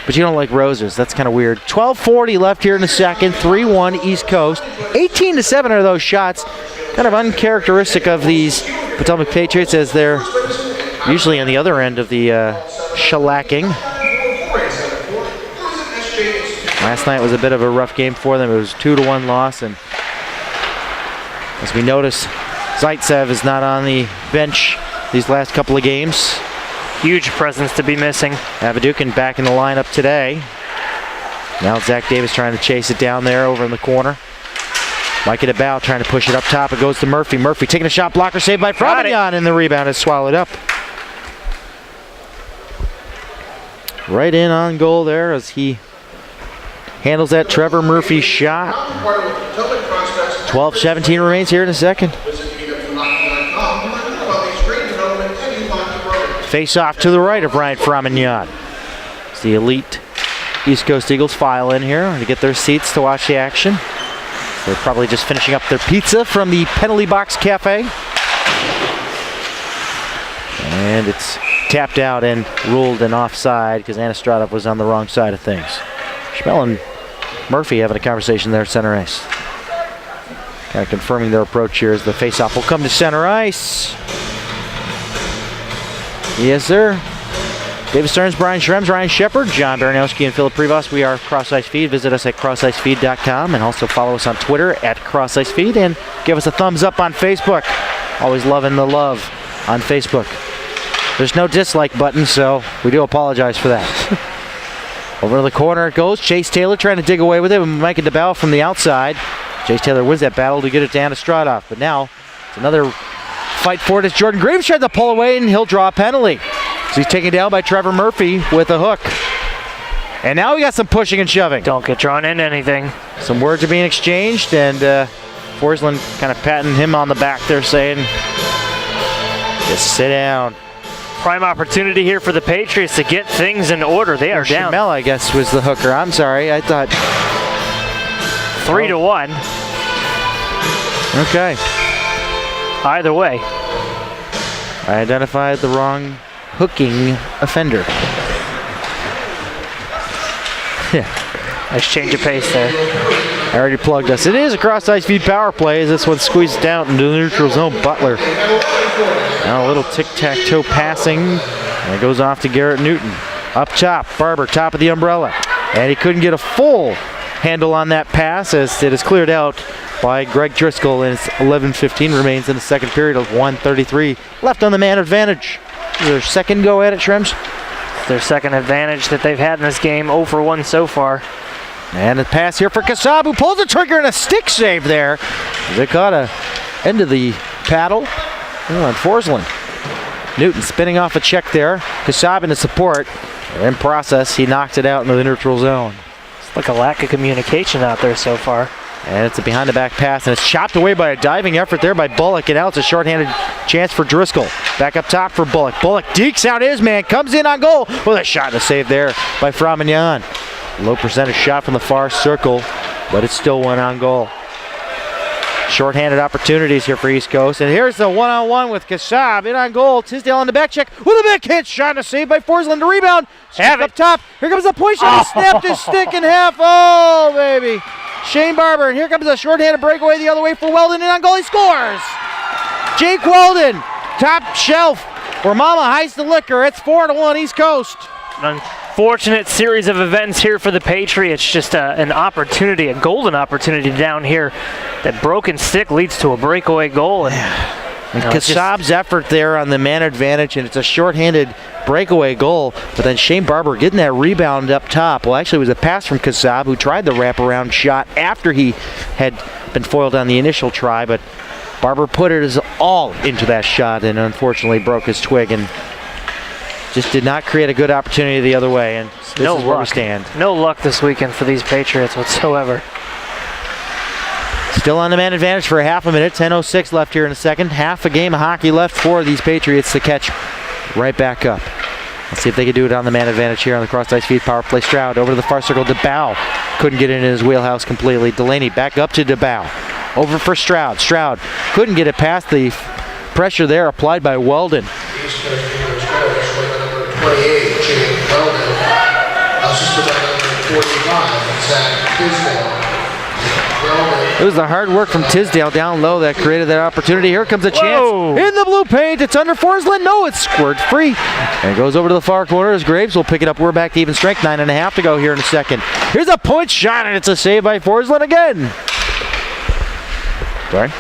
But you don't like roses. That's kind of weird. 12:40 left here in the second. 3-1 East Coast. 18-7 are those shots. Kind of uncharacteristic of these Potomac Patriots, as they're usually on the other end of the shellacking. Last night was a bit of a rough game for them. It was a 2-1 loss, and as we notice, Zaitsev is not on the bench these last couple of games. Huge presence to be missing. Avadukin back in the lineup today. Now Zach Davis trying to chase it down there over in the corner. Micah DeBow trying to push it up top. It goes to Murphy. Murphy taking a shot blocker, saved by Frommignon, and the rebound is swallowed up. Right in on goal there as he handles that Trevor Murphy shot. 12-17 remains here in a second. visit UWHockey.com to learn more about these great development and youth hockey Face off to the right of Ryan Framignon. It's the elite East Coast Eagles file in here to get their seats to watch the action. They're probably just finishing up their pizza from the Penalty Box Cafe. And it's tapped out and ruled an offside because Anastradov was on the wrong side of things. Schmel and Murphy having a conversation there at center ice. Kind of confirming their approach here as the faceoff will come to center ice. Yes, sir. David Stearns, Brian Schrems, Ryan Shepard, John Baranowski, and Philip Prevost. We are Cross Ice Feed. Visit us at crossicefeed.com and also follow us on Twitter at Cross Ice Feed and give us a thumbs up on Facebook. Always loving the love on Facebook. There's no dislike button, so we do apologize for that. Over to the corner it goes. Chase Taylor trying to dig away with it with Micah DeBell from the outside. Chase Taylor wins that battle to get it to Anastradov, but now it's another fight for it as Jordan Graves tried to pull away, and he'll draw a penalty. So he's taken down by Trevor Murphy with a hook. And now we got some pushing and shoving. Don't get drawn into anything. Some words are being exchanged, and Forsland kind of patting him on the back there saying, just sit down. Prime opportunity here for the Patriots to get things in order. They are down. Schmel, I guess, was the hooker. I'm sorry. I thought 3-1. Okay. Either way. I identified the wrong hooking offender. Yeah. Nice change of pace there. I already plugged us. It is a cross ice feed power play as this one squeezed down into the neutral zone. Butler. Now a little tic-tac-toe passing. And it goes off to Garrett Newton. Up top, Barber, top of the umbrella. And he couldn't get a full handle on that pass as it is cleared out by Greg Driscoll, and it's 11:15 remains in the second period of 1:33 left on the man advantage. Their second go at it, Shrems? Their second advantage that they've had in this game, 0 for 1 so far. And a pass here for Kasab, who pulls the trigger and a stick save there. They caught a end of the paddle on Forsland. Newton spinning off a check there. Kasab in the support. In process, he knocked it out into the neutral zone. It's like a lack of communication out there so far. And it's a behind-the-back pass, and it's chopped away by a diving effort there by Bullock, and now it's a shorthanded chance for Driscoll. Back up top for Bullock. Bullock dekes out his man, comes in on goal with a shot and a save there by Framignon. Low percentage shot from the far circle, but it's still one on goal. Shorthanded opportunities here for East Coast, and here's the one-on-one with Kasab in on goal. Tisdale on the back check with a big hit, shot and a save by Forsland. The rebound, up top. Here comes the point shot. He snapped his stick in half. Oh, baby. Shane Barber, and here comes a shorthanded breakaway the other way for Weldon, and on goal he scores! Jake Weldon, top shelf, where Mama hides the liquor. It's 4-1 East Coast. An unfortunate series of events here for the Patriots. Just an opportunity, a golden opportunity down here. That broken stick leads to a breakaway goal. And Kasab's effort there on the man advantage, and it's a shorthanded breakaway goal, but then Shane Barber getting that rebound up top. Well, actually it was a pass from Kasab, who tried the wraparound shot after he had been foiled on the initial try, but Barber put it all into that shot and unfortunately broke his twig and just did not create a good opportunity the other way, and this is where we stand. No luck this weekend for these Patriots whatsoever. Still on the man advantage for a half a minute. 10:06 left here in the second. Half a game of hockey left for these Patriots to catch right back up. Let's see if they can do it on the man advantage here on the cross ice feed power play. Stroud over to the far circle. DeBow couldn't get in his wheelhouse completely. Delaney back up to DeBow. Over for Stroud. Stroud couldn't get it past the pressure there applied by Weldon. 28, Jake Weldon. Assisted by number 45, Zach Tisdale. It was the hard work from Tisdale down low that created that opportunity. Here comes a chance. Whoa. In the blue paint. It's under Forsland. No, it's squirt free. And it goes over to the far corner as Graves will pick it up. We're back to even strength. 9.5 to go here in a second. Here's a point shot, and it's a save by Forsland again. Sorry.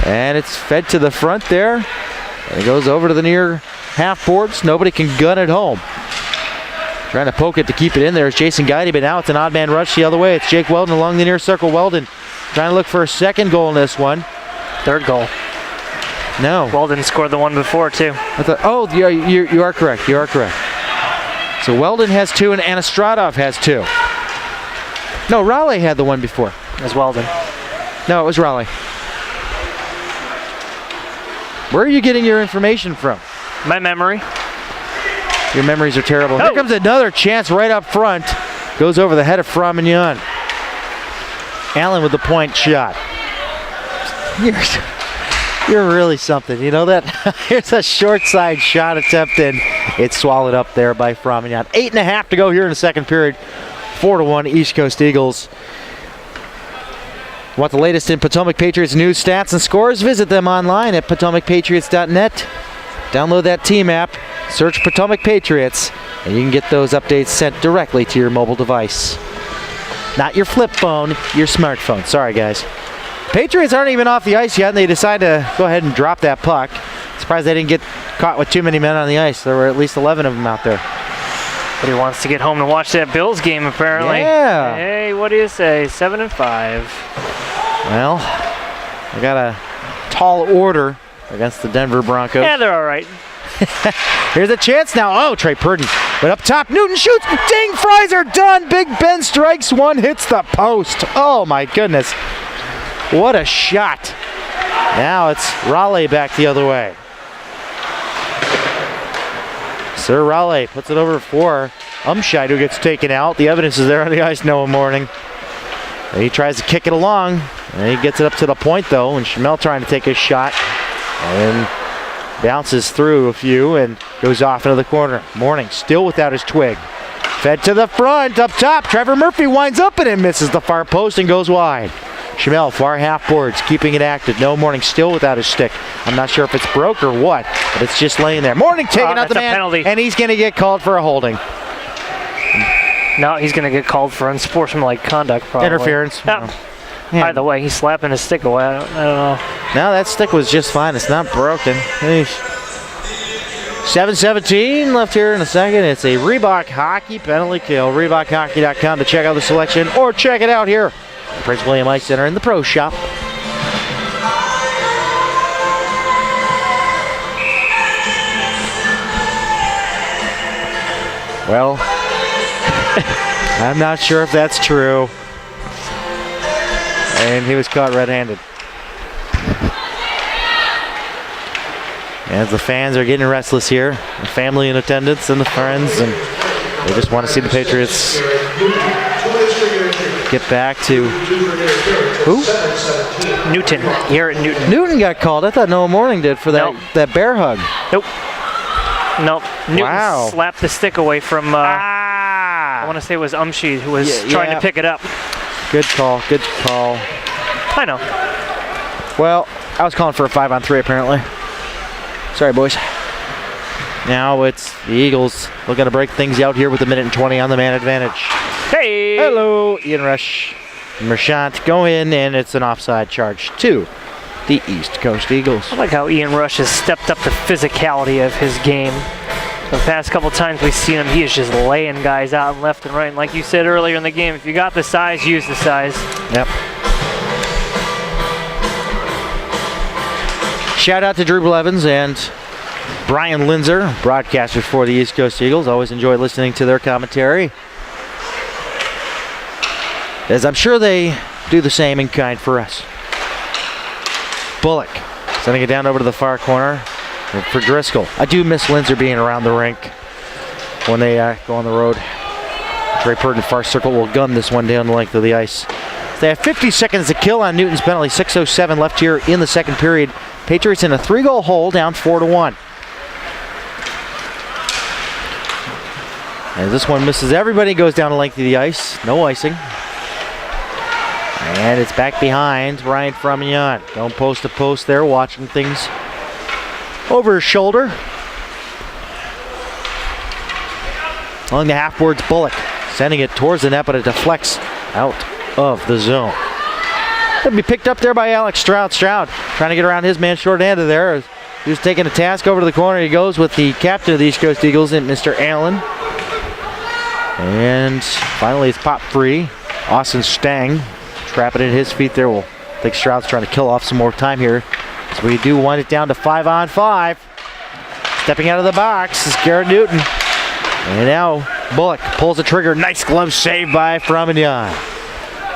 And it's fed to the front there. And it goes over to the near half boards. Nobody can gun it home. Trying to poke it to keep it in there is Jason Guidey, but now it's an odd man rush the other way. It's Jake Weldon along the near circle. Weldon trying to look for a second goal in this one. Third goal. No. Weldon scored the one before, too. I thought, oh, you are correct. You are correct. So Weldon has 2 and Anastradov has 2. No, Raleigh had the one before. It was Weldon. No, it was Raleigh. Where are you getting your information from? My memory. Your memories are terrible. Here comes another chance right up front. Goes over the head of Frommignon. Allen with the point shot. You're really something. You know that? Here's a short side shot attempt, and it's swallowed up there by Frommignon. 8.5 to go here in the second period. 4-1 East Coast Eagles. Want the latest in Potomac Patriots news, stats, and scores? Visit them online at potomacpatriots.net. Download that team app, search Potomac Patriots, and you can get those updates sent directly to your mobile device. Not your flip phone, your smartphone. Sorry, guys. Patriots aren't even off the ice yet, and they decide to go ahead and drop that puck. Surprised they didn't get caught with too many men on the ice. There were at least 11 of them out there. But he wants to get home to watch that Bills game, apparently. Yeah. Hey, what do you say? 7-5. Well, I got a tall order against the Denver Broncos. Yeah, they're all right. Here's a chance now. Oh, Trey Purdy. But up top, Newton shoots. Ding, fries are done. Big Ben strikes one, hits the post. Oh, my goodness. What a shot. Now it's Raleigh back the other way. Sir Raleigh puts it over for Umscheid, who gets taken out. The evidence is there on the ice, Noah Morning. And he tries to kick it along. And he gets it up to the point, though, and Schmel trying to take his shot. And bounces through a few and goes off into the corner. Morning still without his twig. Fed to the front, up top. Trevor Murphy winds up and misses the far post and goes wide. Schmel, far half boards, keeping it active. No Morning still without his stick. I'm not sure if it's broke or what, but it's just laying there. Morning taking out the man, penalty. And he's going to get called for a holding. No, he's going to get called for unsportsmanlike conduct, probably. Interference. Yeah. Yeah. Either way, he's slapping his stick away. I don't know. No, that stick was just fine. It's not broken. 7:17 left here in a second. It's a Reebok Hockey penalty kill. ReebokHockey.com to check out the selection or check it out here. Prince William Ice Center in the Pro Shop. Well, I'm not sure if that's true. And he was caught red-handed. As the fans are getting restless here, the family in attendance and the friends, and they just want to see the Patriots get back to who? Newton. Here at Newton. Newton got called. I thought Noah Morning did for that, that bear hug. Nope. Newton Wow. slapped the stick away from, I want to say it was Umscheid who was trying to pick it up. Good call. Good call. I know. Well, I was calling for a 5-on-3 apparently. Sorry, boys. Now it's the Eagles looking to break things out here with a minute and 20 on the man advantage. Hey! Hello, Ian Rush. Merchant go in, and it's an offside charge to the East Coast Eagles. I like how Ian Rush has stepped up the physicality of his game. The past couple times we've seen him, he is just laying guys out left and right. And like you said earlier in the game, if you got the size, use the size. Yep. Shout out to Drew Blevins and Brian Linzer, broadcasters for the East Coast Eagles. Always enjoy listening to their commentary, as I'm sure they do the same in kind for us. Bullock sending it down over to the far corner for Driscoll. I do miss Linzer being around the rink when they go on the road. Trey Purdy far circle will gun this one down the length of the ice. They have 50 seconds to kill on Newton's penalty. 6:07 left here in the second period. Patriots in a 3-goal hole, down 4-1. As this one misses everybody, goes down the length of the ice. No icing. And it's back behind Ryan Frommignon. Going post to post there, watching things over his shoulder. Along the half-boards, Bullock sending it towards the net, but it deflects out of the zone. It'll be picked up there by Alex Stroud. Stroud trying to get around his man short-handed there. He was taking a task over to the corner. He goes with the captain of the East Coast Eagles, Mr. Allen. And finally it's popped free. Austin Stang trapping at his feet there. Well, I think Stroud's trying to kill off some more time here. So we do wind it down to 5-on-5. Stepping out of the box is Garrett Newton. And now Bullock pulls the trigger. Nice glove save by Frommignon.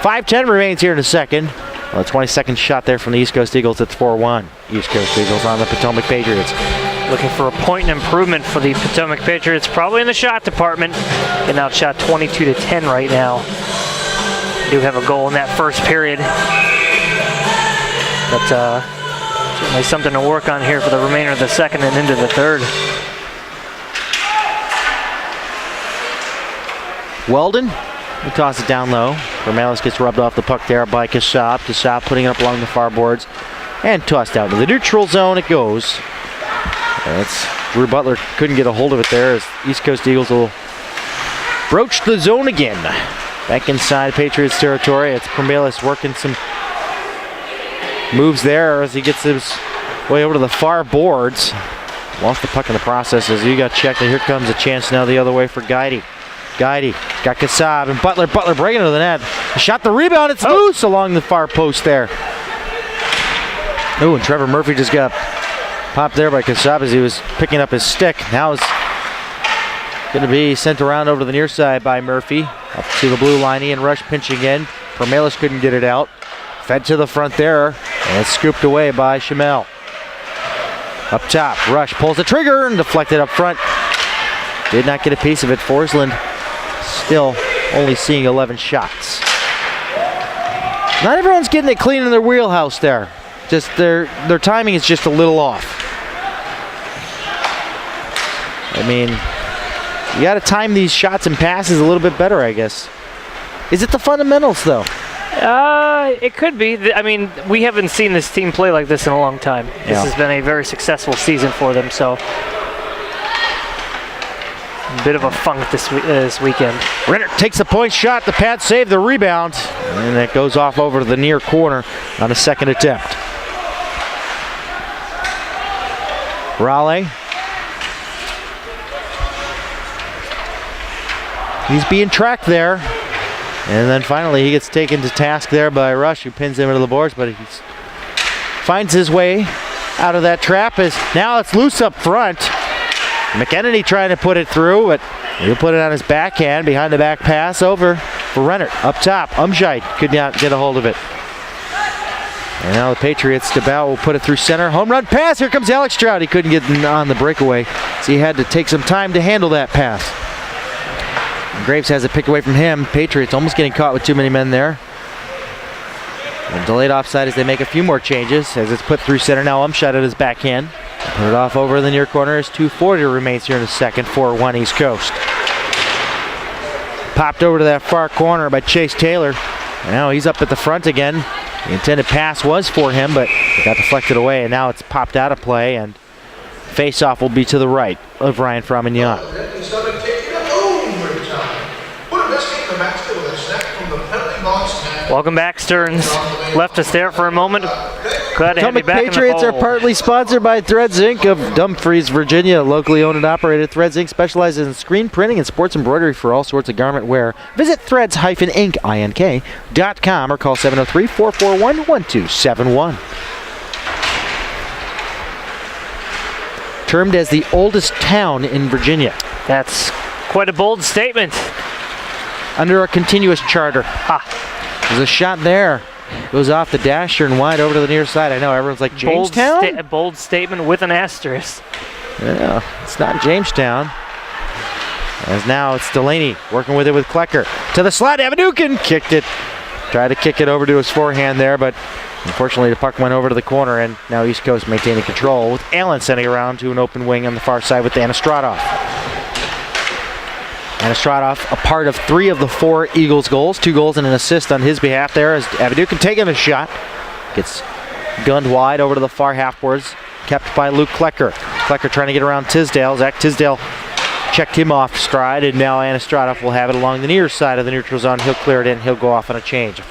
5:10 remains here in a second. Well, a 20-second shot there from the East Coast Eagles. It's 4-1. East Coast Eagles on the Potomac Patriots. Looking for a point improvement for the Potomac Patriots, probably in the shot department. Getting outshot 22-10 right now. Do have a goal in that first period. But certainly something to work on here for the remainder of the second and into the third. Weldon, he toss it down low. Vermelis gets rubbed off the puck there by Kasab. Kasab putting it up along the far boards and tossed out to the neutral zone it goes. That's Drew Butler couldn't get a hold of it there as East Coast Eagles will broach the zone again. Back inside Patriots territory. It's Vermelis working some moves there as he gets his way over to the far boards. Lost the puck in the process as he got checked, and here comes a chance now the other way for Guidey. Guidey got Kasab and Butler. Butler breaking into the net. Shot the rebound. It's loose along the far post there. Oh, and Trevor Murphy just got popped there by Kasab as he was picking up his stick. Now it's going to be sent around over to the near side by Murphy. Up to the blue line. Ian Rush pinching in. Vermelis couldn't get it out. Fed to the front there, and it's scooped away by Shamel. Up top, Rush pulls the trigger and deflected up front. Did not get a piece of it. Forsland still only seeing 11 shots. Not everyone's getting it clean in their wheelhouse there. Just their timing is just a little off. I mean, you got to time these shots and passes a little bit better, I guess. Is it the fundamentals, though? It could be. I mean, we haven't seen this team play like this in a long time. This has been a very successful season for them, so a bit of a funk this weekend. Renner takes a point shot. The pad saved the rebound, and it goes off over to the near corner on a second attempt. Raleigh. He's being tracked there. And then finally he gets taken to task there by Rush, who pins him into the boards, but he finds his way out of that trap. As now it's loose up front. McEnany trying to put it through, but he'll put it on his backhand, behind the back pass over for Renner. Up top, Umscheid could not get a hold of it. And now the Patriots, DeBow will put it through center. Home run pass, here comes Alex Stroud. He couldn't get on the breakaway, so he had to take some time to handle that pass. Graves has it picked away from him. Patriots almost getting caught with too many men there. And delayed offside as they make a few more changes as it's put through center. Now Umscheid at his backhand. Put it off over the near corner as 2:40 remains here in the second. 4-1 East Coast. Popped over to that far corner by Chase Taylor. And now he's up at the front again. The intended pass was for him, but it got deflected away, and now it's popped out of play, and face-off will be to the right of Ryan Framignon. Welcome back, Stearns. Left us there for a moment. Glad to have you back. Patriots are partly sponsored by Threads Inc. of Dumfries, Virginia. Locally owned and operated, Threads Inc. specializes in screen printing and sports embroidery for all sorts of garment wear. Visit threads-inc.com or call 703-441-1271. Termed as the oldest town in Virginia. That's quite a bold statement. Under a continuous charter. There's a shot there. Goes off the dasher and wide over to the near side. I know everyone's like, Jamestown? A bold statement with an asterisk. Yeah, it's not Jamestown. As now it's Delaney working with it with Klecker. To the slot, Avadukin kicked it. Tried to kick it over to his forehand there, but unfortunately the puck went over to the corner, and now East Coast maintaining control with Allen sending around to an open wing on the far side with Anastradov. Anastradov, a part of 3 of the 4 Eagles goals. 2 goals and an assist on his behalf there as Avadukin taking a shot. Gets gunned wide over to the far half boards. Kept by Luke Klecker. Klecker trying to get around Tisdale. Zach Tisdale checked him off stride, and now Anastradov will have it along the near side of the neutral zone. He'll clear it in. He'll go off on a change.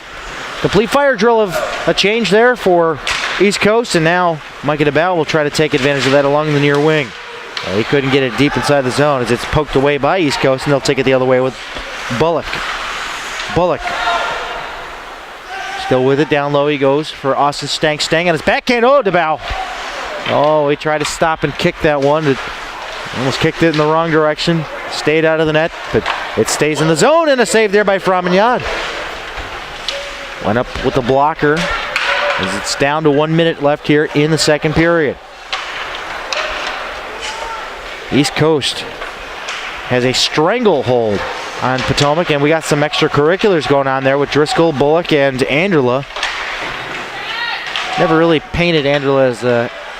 Complete fire drill of a change there for East Coast, and now Micah DeBow will try to take advantage of that along the near wing. He couldn't get it deep inside the zone as it's poked away by East Coast, and they'll take it the other way with Bullock. Bullock still with it. Down low he goes for Austin Stang. Stang on his backhand. Oh, DeBow. Oh, he tried to stop and kick that one. It almost kicked it in the wrong direction. Stayed out of the net, but it stays in the zone, and a save there by Framignon. Went up with the blocker as it's down to 1 minute left here in the second period. East Coast has a stranglehold on Potomac, and we got some extracurriculars going on there with Driscoll, Bullock, and Andrula. Never really painted Andrula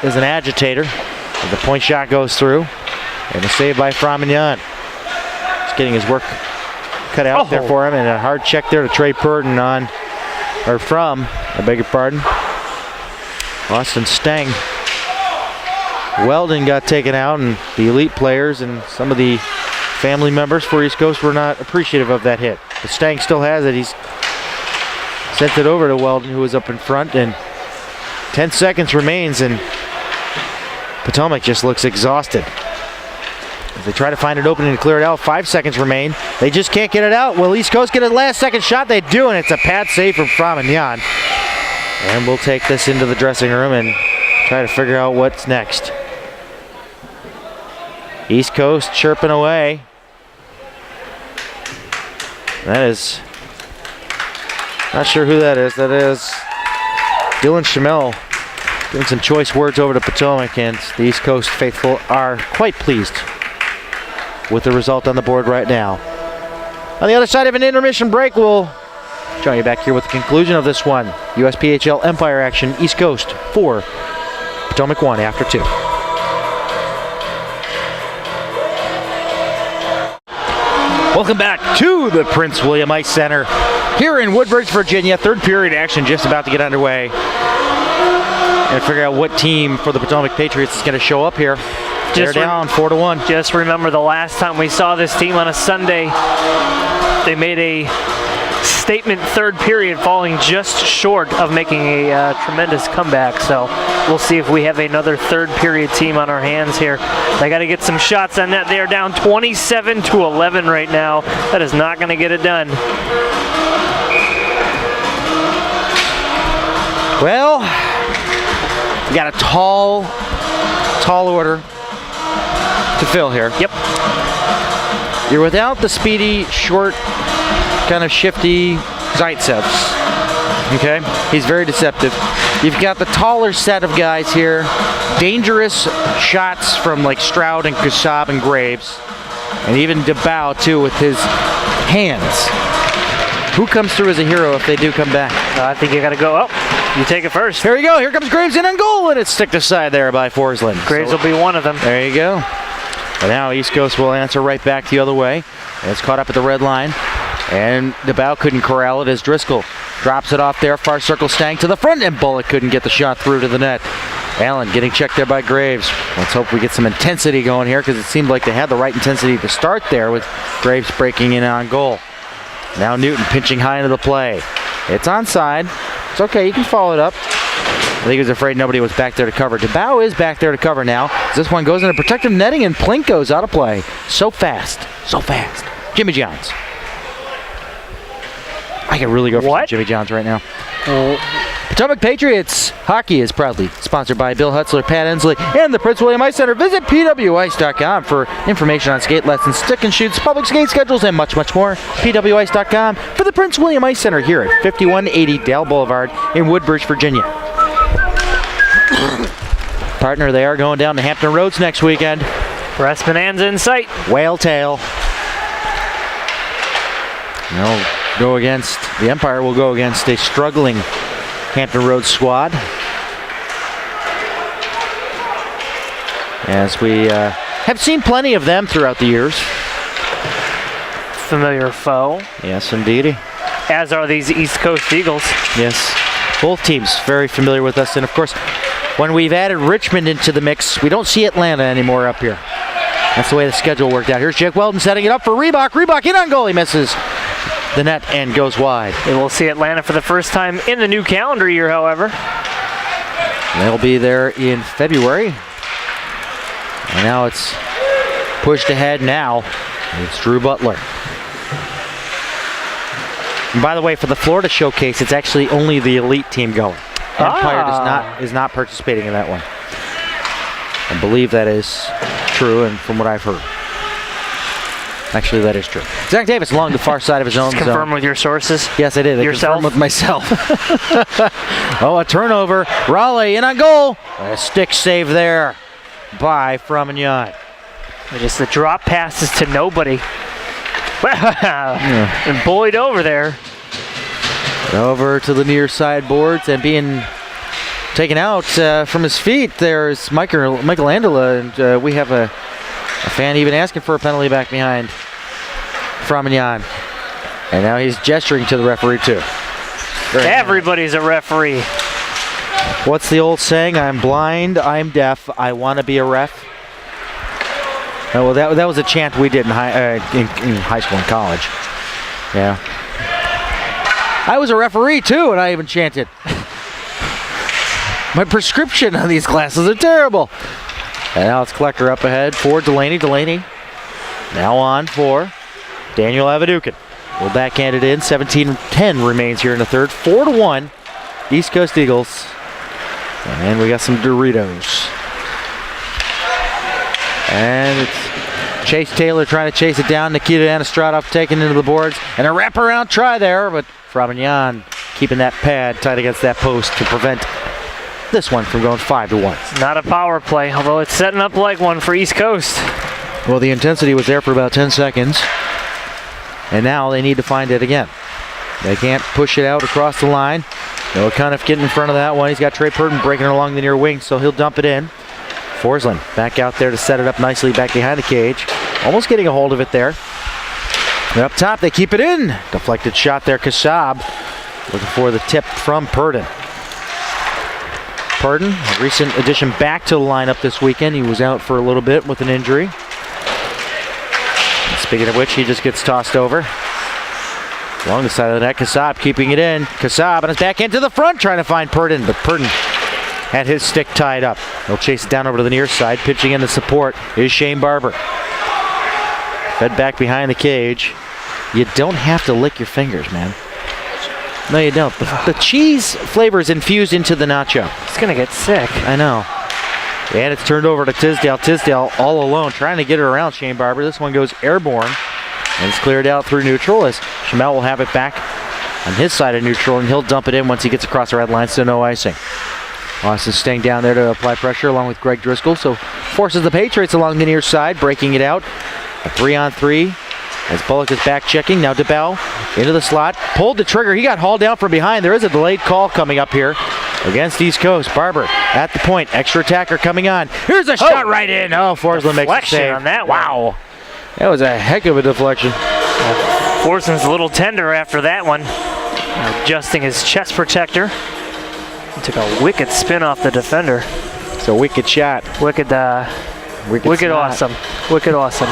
as an agitator. But the point shot goes through, and a save by Frommignon. Just getting his work cut out there for him, and a hard check there to Trey Purden I beg your pardon. Austin Stang. Weldon got taken out, and the elite players and some of the family members for East Coast were not appreciative of that hit. But Stang still has it. He's sent it over to Weldon, who was up in front, and 10 seconds remains, and Potomac just looks exhausted. As they try to find an opening to clear it out, 5 seconds remain. They just can't get it out. Will East Coast get a last second shot? They do, and it's a pad save from Frommignon. And we'll take this into the dressing room and try to figure out what's next. East Coast chirping away. That is, not sure who that is. That is Dylan Chamel giving some choice words over to Potomac, and the East Coast faithful are quite pleased with the result on the board right now. On the other side of an intermission break, we'll join you back here with the conclusion of this one. USPHL Empire action, East Coast 4, Potomac 1 after 2. Welcome back to the Prince William Ice Center here in Woodbridge, Virginia. Third period action just about to get underway. And figure out what team for the Potomac Patriots is going to show up here. They're down 4-1. Just remember the last time we saw this team on a Sunday, they made a statement third period, falling just short of making a tremendous comeback. So we'll see if we have another third period team on our hands here. They got to get some shots on net. They are down 27-11 right now. That is not going to get it done. Well, we got a tall order to fill here. Yep. You're without the speedy, short, kind of shifty Zaitsevs. Okay? He's very deceptive. You've got the taller set of guys here. Dangerous shots from like Stroud and Kasab and Graves. And even DeBow, too, with his hands. Who comes through as a hero if they do come back? I think you got to go up. You take it first. Here we go. Here comes Graves in on goal, and it's sticked aside there by Forsland. Graves will be one of them. There you go. And now East Coast will answer right back the other way. And it's caught up at the red line. And DeBow couldn't corral it as Driscoll drops it off there. Far circle Stang to the front, and Bullock couldn't get the shot through to the net. Allen getting checked there by Graves. Let's hope we get some intensity going here, because it seemed like they had the right intensity to start there with Graves breaking in on goal. Now Newton pinching high into the play. It's onside. It's okay, you can follow it up. I think he was afraid nobody was back there to cover. DeBow is back there to cover now. This one goes into protective netting, and Plink goes out of play. So fast. So fast. Jimmy Johns. I can really go for Jimmy Johns right now. Potomac Patriots hockey is proudly sponsored by Bill Hutzler, Pat Ensley, and the Prince William Ice Center. Visit pwice.com for information on skate lessons, stick and shoots, public skate schedules, and much, much more. pwice.com for the Prince William Ice Center here at 5180 Dale Boulevard in Woodbridge, Virginia. Partner, they are going down to Hampton Roads next weekend. Breast Bonanza in sight. Whale tail. They'll go against, the Empire will go against a struggling Hampton Roads squad. As we have seen plenty of them throughout the years. Familiar foe. Yes, indeed. As are these East Coast Eagles. Yes, both teams very familiar with us. And of course, when we've added Richmond into the mix, we don't see Atlanta anymore up here. That's the way the schedule worked out. Here's Jake Weldon setting it up for Reebok. Reebok in on goal. He misses the net and goes wide. We will see Atlanta for the first time in the new calendar year, however. They'll be there in February. And now it's pushed ahead now. It's Drew Butler. And by the way, for the Florida Showcase, it's actually only the elite team going. Empire is not participating in that one. I believe that is true, and from what I've heard. Actually, that is true. Zach Davis along the far side of his own zone. Confirm with your sources? Yes, I did. Yourself? Confirm with myself. Oh, a turnover. Raleigh in on goal. A stick save there by Frommignon. Just the drop passes to nobody. And Boyd over there. Over to the near side boards and being taken out from his feet. There's Michelangelo, and we have a fan even asking for a penalty back behind Fromenyan. And now he's gesturing to the referee too. Everybody's a referee. What's the old saying? I'm blind, I'm deaf, I want to be a ref. Oh, well, that was a chant we did in high school and college. Yeah. I was a referee too, and I even chanted. My prescription on these classes are terrible. And now it's Klecker up ahead for Delaney. Delaney now on for Daniel Avadukin. Will backhand it in. 17-10 remains here in the third. 4-1, East Coast Eagles. And we got some Doritos. And it's Chase Taylor trying to chase it down. Nikita Anastradov taken into the boards. And a wraparound try there, but Fromenyan keeping that pad tight against that post to prevent this one from going 5-1. Not a power play, although it's setting up like one for East Coast. Well, the intensity was there for about 10 seconds. And now they need to find it again. They can't push it out across the line. They'll kind of get in front of that one. He's got Trey Purden breaking along the near wing, so he'll dump it in. Forsland back out there to set it up nicely back behind the cage. Almost getting a hold of it there. And up top, they keep it in. Deflected shot there, Kassab. Looking for the tip from Purden. Purden, a recent addition back to the lineup this weekend. He was out for a little bit with an injury. And speaking of which, he just gets tossed over. Along the side of the net, Kassab keeping it in. Kassab on his back end to the front, trying to find Purden, but Purden had his stick tied up. He'll chase it down over to the near side. Pitching in the support is Shane Barber. Fed back behind the cage. You don't have to lick your fingers, man. No, you don't. The cheese flavor is infused into the nacho. It's going to get sick. I know. And it's turned over to Tisdale. Tisdale all alone, trying to get it around Shane Barber. This one goes airborne. And it's cleared out through neutral as Chamel will have it back on his side of neutral, and he'll dump it in once he gets across the red line, so no icing. Austin staying down there to apply pressure along with Greg Driscoll, so forces the Patriots along the near side, breaking it out. A 3-on-3 as Bullock is back checking. Now DeBell into the slot, pulled the trigger. He got hauled down from behind. There is a delayed call coming up here against East Coast. Barber at the point, extra attacker coming on. Here's a shot right in. Oh, Forsland makes a save on that. Wow. That was a heck of a deflection. Forsland's a little tender after that one. Adjusting his chest protector. He took a wicked spin off the defender. It's a wicked shot. Wicked awesome. Wicked awesome.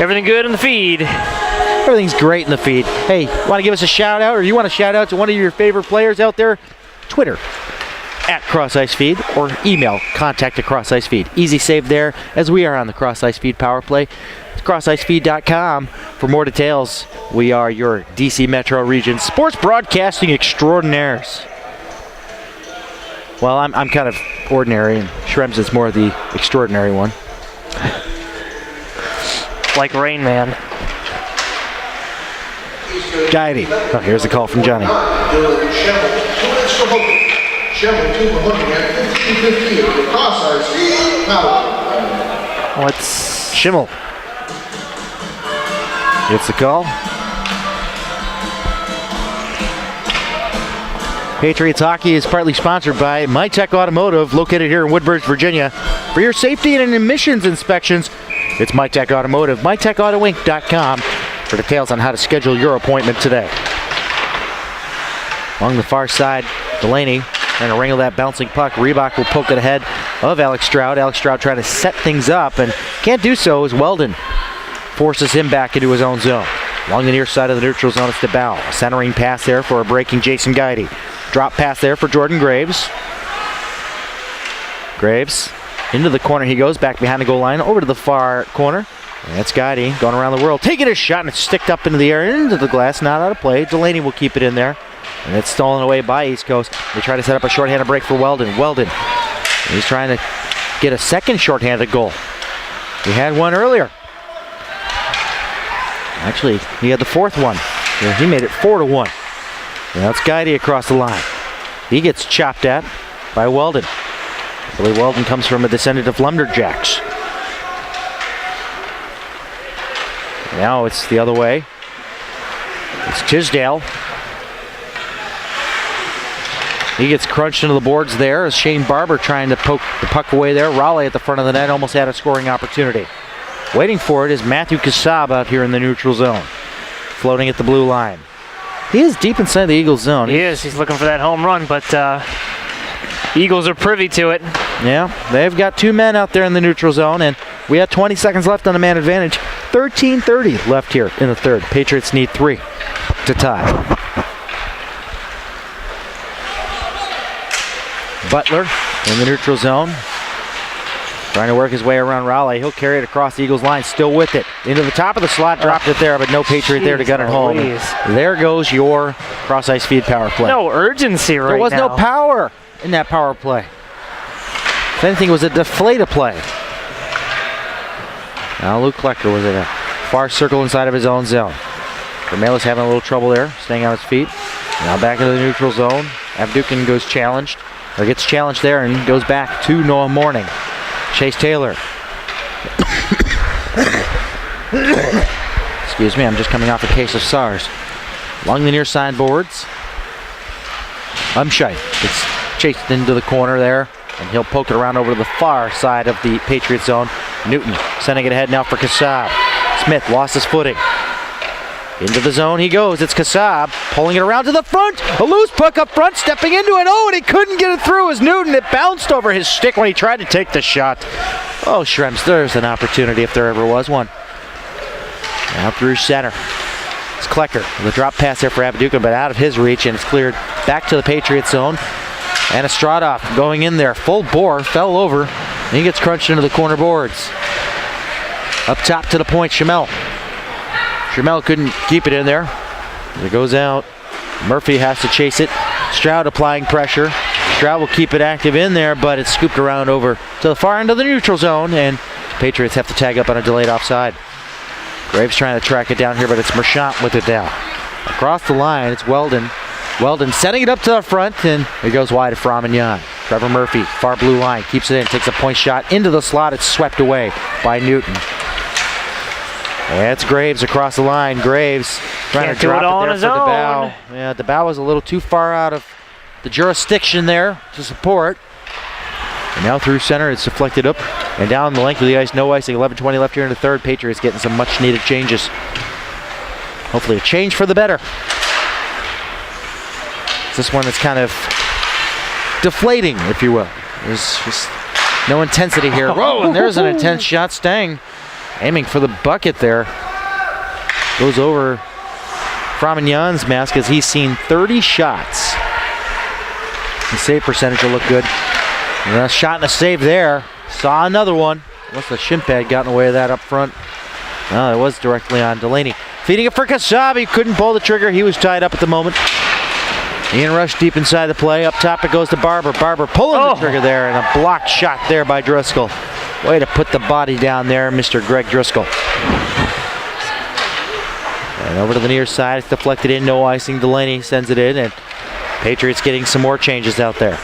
Everything good in the feed? Everything's great in the feed. Hey, want to give us a shout out, or you want to shout out to one of your favorite players out there? Twitter @CrossIceFeed or email contact@CrossIceFeed. Easy save there, as we are on the Cross Ice Feed Power Play. It's crossicefeed.com for more details. We are your DC Metro Region sports broadcasting extraordinaires. Well, I'm kind of ordinary, and Shrems is more the extraordinary one. Like Rain Man. Guidey. Oh, here's a call from Johnny. What's Schimmel gets the call. Patriots hockey is partly sponsored by MyTech Automotive, located here in Woodbridge, Virginia. For your safety and emissions inspections, it's MyTech Automotive, mytechautoinc.com for details on how to schedule your appointment today. Along the far side, Delaney trying to wrangle that bouncing puck. Reebok will poke it ahead of Alex Stroud. Alex Stroud trying to set things up and can't do so as Weldon forces him back into his own zone. Along the near side of the neutral zone, it's DeBow. A centering pass there for a breaking Jason Guidey. Drop pass there for Jordan Graves. Graves into the corner he goes, back behind the goal line, over to the far corner. And that's Guidey going around the world, taking a shot, and it's sticked up into the air, into the glass, not out of play. Delaney will keep it in there. And it's stolen away by East Coast. They try to set up a shorthanded break for Weldon. Weldon, he's trying to get a second shorthanded goal. He had one earlier. Actually, he had the fourth one. He made it 4-1. Now it's Guidey across the line. He gets chopped at by Weldon. Billy Weldon comes from a descendant of lumberjacks. Now it's the other way. It's Tisdale. He gets crunched into the boards there as Shane Barber trying to poke the puck away there. Raleigh at the front of the net almost had a scoring opportunity. Waiting for it is Matthew Kasab out here in the neutral zone, floating at the blue line. He is deep inside the Eagles zone. He is. He's looking for that home run, but Eagles are privy to it. Yeah, they've got 2 men out there in the neutral zone, and we have 20 seconds left on the man advantage. 13:30 left here in the third. Patriots need 3 to tie. Butler in the neutral zone, trying to work his way around Raleigh. He'll carry it across the Eagles line, still with it. Into the top of the slot, dropped it there, but no Patriot there to gun it home. There goes your cross-ice feed power play. No urgency right now. There was no power in that power play. If anything, it was a deflate play. Now Luke Klecker was in a far circle inside of his own zone. Vermelis having a little trouble there, staying on his feet. Now back into the neutral zone. Avdukin goes challenged, or gets challenged there and goes back to Noah Morning. Chase Taylor. Excuse me, I'm just coming off a case of SARS. Along the near side boards. Umshite gets chased into the corner there, and he'll poke it around over to the far side of the Patriot zone. Newton sending it ahead now for Kasab. Smith lost his footing. Into the zone he goes. It's Kasab pulling it around to the front. A loose puck up front, stepping into it. Oh, and he couldn't get it through as Newton. It bounced over his stick when he tried to take the shot. Oh, Shrems, there's an opportunity if there ever was one. Now through center. It's Klecker. The drop pass there for Avadukin, but out of his reach, and it's cleared back to the Patriot zone. And Estradov going in there. Full bore, fell over. And he gets crunched into the corner boards. Up top to the point, Chamel. Chamel couldn't keep it in there. It goes out. Murphy has to chase it. Stroud applying pressure. Stroud will keep it active in there, but it's scooped around over to the far end of the neutral zone, and Patriots have to tag up on a delayed offside. Graves trying to track it down here, but it's Merchant with it down. Across the line, it's Weldon. Weldon setting it up to the front, and it goes wide for Framignon. Trevor Murphy, far blue line, keeps it in, takes a point shot into the slot. It's swept away by Newton. And it's Graves across the line. Graves trying to drop it there for DeBow. Yeah, DeBow was a little too far out of the jurisdiction there to support. And now through center, it's deflected up and down the length of the ice. No icing. 11:20 left here in the third. Patriots getting some much-needed changes. Hopefully a change for the better. This one is kind of deflating, if you will. There's just no intensity here. Whoa, and there's an intense shot. Stang aiming for the bucket there. Goes over Framignon's mask as he's seen 30 shots. The save percentage will look good. And a shot and a save there. Saw another one. Unless the shin pad got in the way of that up front. No, it was directly on Delaney. Feeding it for Kasab. He couldn't pull the trigger. He was tied up at the moment. Ian Rush deep inside the play. Up top it goes to Barber. Barber pulling the trigger there, and a blocked shot there by Driscoll. Way to put the body down there, Mr. Greg Driscoll. And over to the near side, it's deflected in, no icing. Delaney sends it in, and Patriots getting some more changes out there.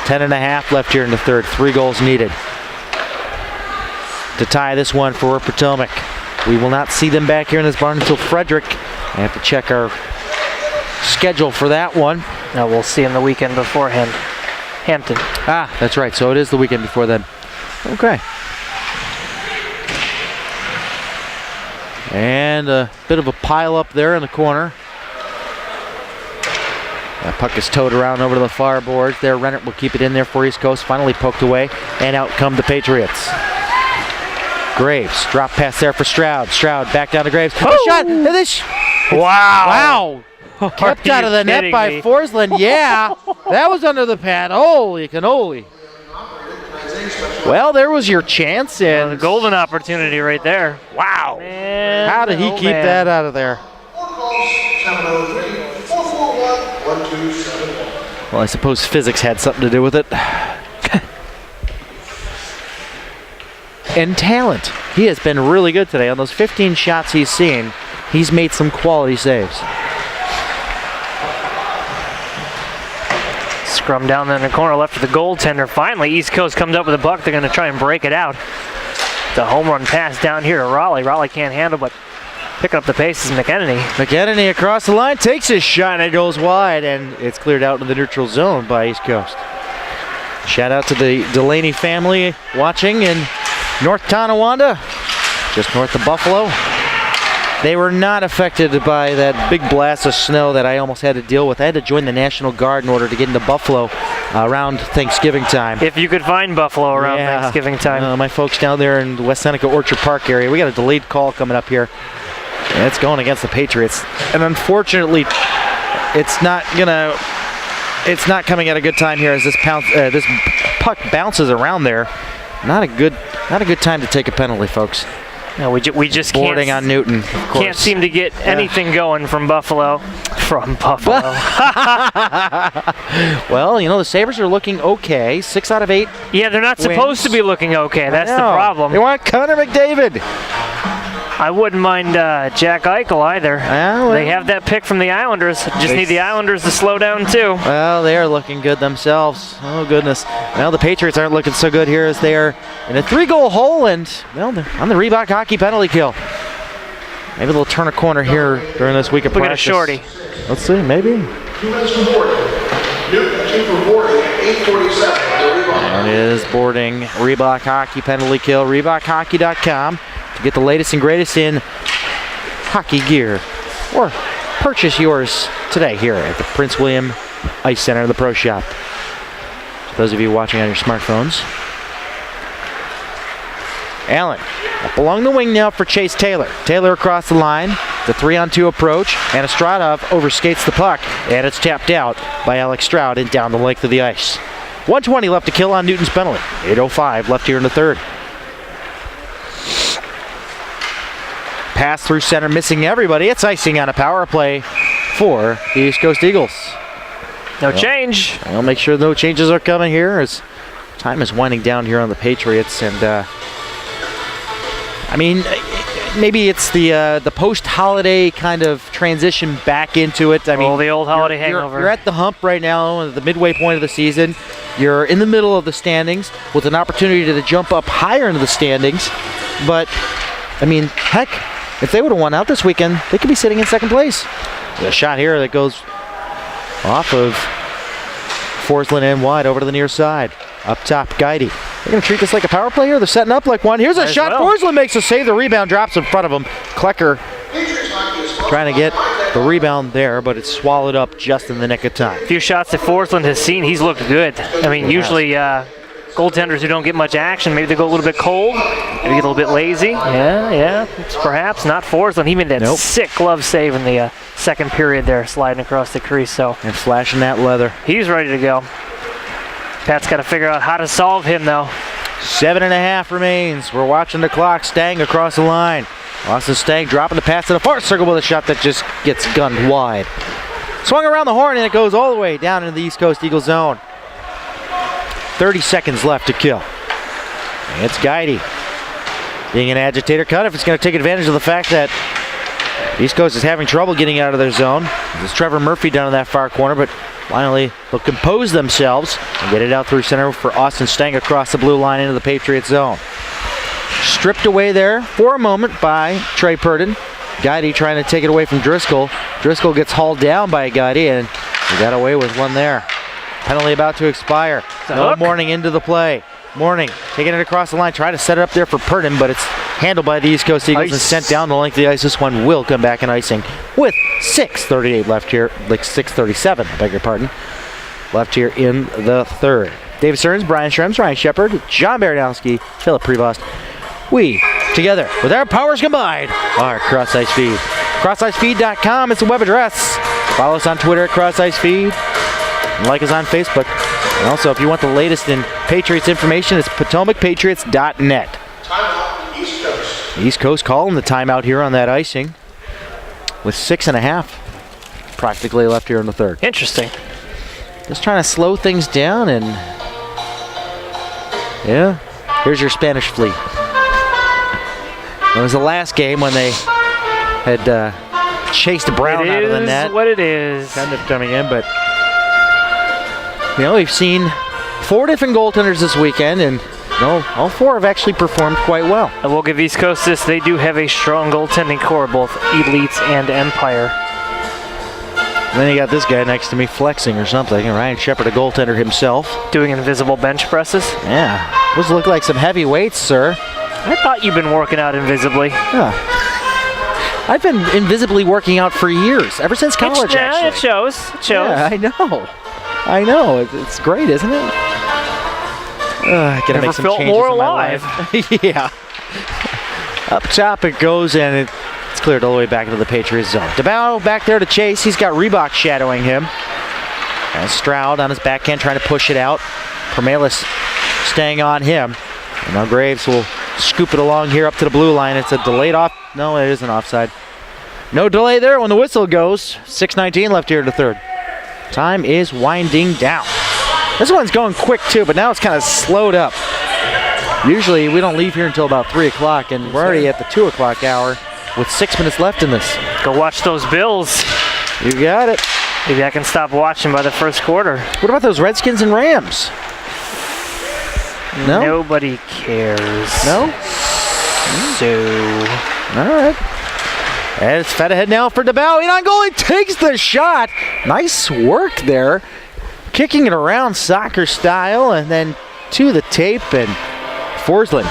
10.5 left here in the third. 3 goals needed to tie this one for Potomac. We will not see them back here in this barn until Frederick. I have to check our schedule for that one. No, we'll see him the weekend beforehand. Hampton. Ah, that's right. So it is the weekend before then. Okay. And a bit of a pile up there in the corner. That puck is towed around over to the far boards. There, Rennert will keep it in there for East Coast. Finally poked away, and out come the Patriots. Graves, drop pass there for Stroud. Stroud back down to Graves. Oh! Shot! Wow! Kept out of the net by Forsland. Yeah, that was under the pad. Holy cannoli. Well, there was your chance, and the golden opportunity right there. Wow. Man, how did he keep that out of there? Well, I suppose physics had something to do with it. And talent. He has been really good today. On those 15 shots he's seen, he's made some quality saves. Scrum down there in the corner left of the goaltender. Finally, East Coast comes up with a buck. They're going to try and break it out. The home run pass down here to Raleigh. Raleigh can't handle, but picking up the pace is McEnany. McEnany across the line, takes his shot, and it goes wide, and it's cleared out in the neutral zone by East Coast. Shout out to the Delaney family watching in North Tonawanda, just north of Buffalo. They were not affected by that big blast of snow that I almost had to deal with. I had to join the National Guard in order to get into Buffalo around Thanksgiving time. If you could find Buffalo around Thanksgiving time. My folks down there in the West Seneca Orchard Park area, we got a delayed call coming up here. And it's going against the Patriots. And unfortunately, it's not coming at a good time here as this puck bounces around there. Not a good time to take a penalty, folks. No, we just boarding can't, on Newton, of course. Can't seem to get anything going from Buffalo. Well, the Sabres are looking okay. 6 out of 8. Yeah, they're not supposed to be looking okay. That's the problem. They want Connor McDavid. I wouldn't mind Jack Eichel either. Well, they have that pick from the Islanders. Just need the Islanders to slow down too. Well, they are looking good themselves. Oh, goodness. Well, the Patriots aren't looking so good here as they are in a 3-goal hole, and, well, they're on the Reebok hockey penalty kill. Maybe they'll turn a corner here during this week of practice. Look at a shorty. Let's see, maybe. 2 minutes for boarding. Newton, 2 for boarding at 8:47. And it is boarding Reebok hockey penalty kill. ReebokHockey.com. To get the latest and greatest in hockey gear, or purchase yours today here at the Prince William Ice Center, the Pro Shop. For those of you watching on your smartphones. Allen up along the wing now for Chase Taylor. Taylor across the line. The 3-on-2 approach, and Estradov overskates the puck, and it's tapped out by Alex Stroud and down the length of the ice. 1:20 left to kill on Newton's penalty. 8:05 left here in the third. Pass through center, missing everybody. It's icing on a power play for the East Coast Eagles. No change. I'll make sure no changes are coming here as time is winding down here on the Patriots. And, maybe it's the post-holiday kind of transition back into it. The old holiday hangover. You're at the hump right now, at the midway point of the season. You're in the middle of the standings with an opportunity to jump up higher into the standings. But, heck, if they would have won out this weekend, they could be sitting in second place. A shot here that goes off of Forsland and wide over to the near side. Up top, Guidy. They're going to treat this like a power play here. They're setting up like one. Here's a shot. Well. Forsland makes a save. The rebound drops in front of him. Klecker trying to get the rebound there, but it's swallowed up just in the nick of time. A few shots that Forsland has seen. He's looked good. Usually goaltenders who don't get much action, maybe they go a little bit cold, maybe get a little bit lazy. Yeah, it's perhaps not Forsland. He made that sick glove save in the second period there, sliding across the crease. And flashing that leather. He's ready to go. Pat's got to figure out how to solve him, though. 7.5 remains. We're watching the clock. Stang across the line. Austin Stang dropping the pass to the far circle with a shot that just gets gunned wide. Swung around the horn, and it goes all the way down into the East Coast Eagle zone. 30 seconds left to kill. And it's Guidy being an agitator. Cunniffe is going to take advantage of the fact that East Coast is having trouble getting out of their zone. There's Trevor Murphy down in that far corner, but finally they'll compose themselves and get it out through center for Austin Stang across the blue line into the Patriots zone. Stripped away there for a moment by Trey Purdon. Guidy trying to take it away from Driscoll. Driscoll gets hauled down by Guidy, and he got away with one there. Penalty about to expire. No Morning into the play. Morning taking it across the line, trying to set it up there for Purdon, but it's handled by the East Coast Eagles and sent down the length of the ice. This one will come back in icing with 6:38 left here, like 6:37, I beg your pardon, left here in the third. David Stearns, Brian Schrems, Ryan Shepard, John Baranowski, Philip Prevost. We, together, with our powers combined, are Cross Ice Feed. CrossIceFeed.com is the web address. Follow us on Twitter at Cross Ice Feed. And like us on Facebook. And also, if you want the latest in Patriots information, it's PotomacPatriots.net. Timeout, East Coast. East Coast calling the timeout here on that icing with 6.5 practically left here in the third. Interesting. Just trying to slow things down, and yeah, here's your Spanish fleet. It was the last game when they had chased Brown out of the net. What it is. Kind of coming in, but we've seen 4 different goaltenders this weekend, and all 4 have actually performed quite well. I will give East Coast this. They do have a strong goaltending core, both Elites and Empire. And then you got this guy next to me flexing or something. Ryan Shepard, a goaltender himself. Doing invisible bench presses. Yeah. Those look like some heavy weights, sir. I thought you've been working out invisibly. Yeah. I've been invisibly working out for years, ever since college, actually. It shows. It shows. Yeah, I know. It's great, isn't it? Gotta Never make some felt changes more in my alive. life. Yeah. Up top it goes, and it's cleared all the way back into the Patriots zone. DeBow back there to chase. He's got Reebok shadowing him. And Stroud on his backhand trying to push it out. Permelis staying on him. And now Graves will scoop it along here up to the blue line. It's a delayed off. No, it isn't offside. No delay there when the whistle goes. 6:19 left here to third. Time is winding down. This one's going quick too, but now it's kind of slowed up. Usually we don't leave here until about 3 o'clock, and we're already at the 2 o'clock hour with 6 minutes left in this. Go watch those Bills. You got it. Maybe I can stop watching by the first quarter. What about those Redskins and Rams? No? Nobody cares. No? So. All right. And it's fed ahead now for DeBow. On goal, he takes the shot. Nice work there. Kicking it around soccer style, and then to the tape, and Forsland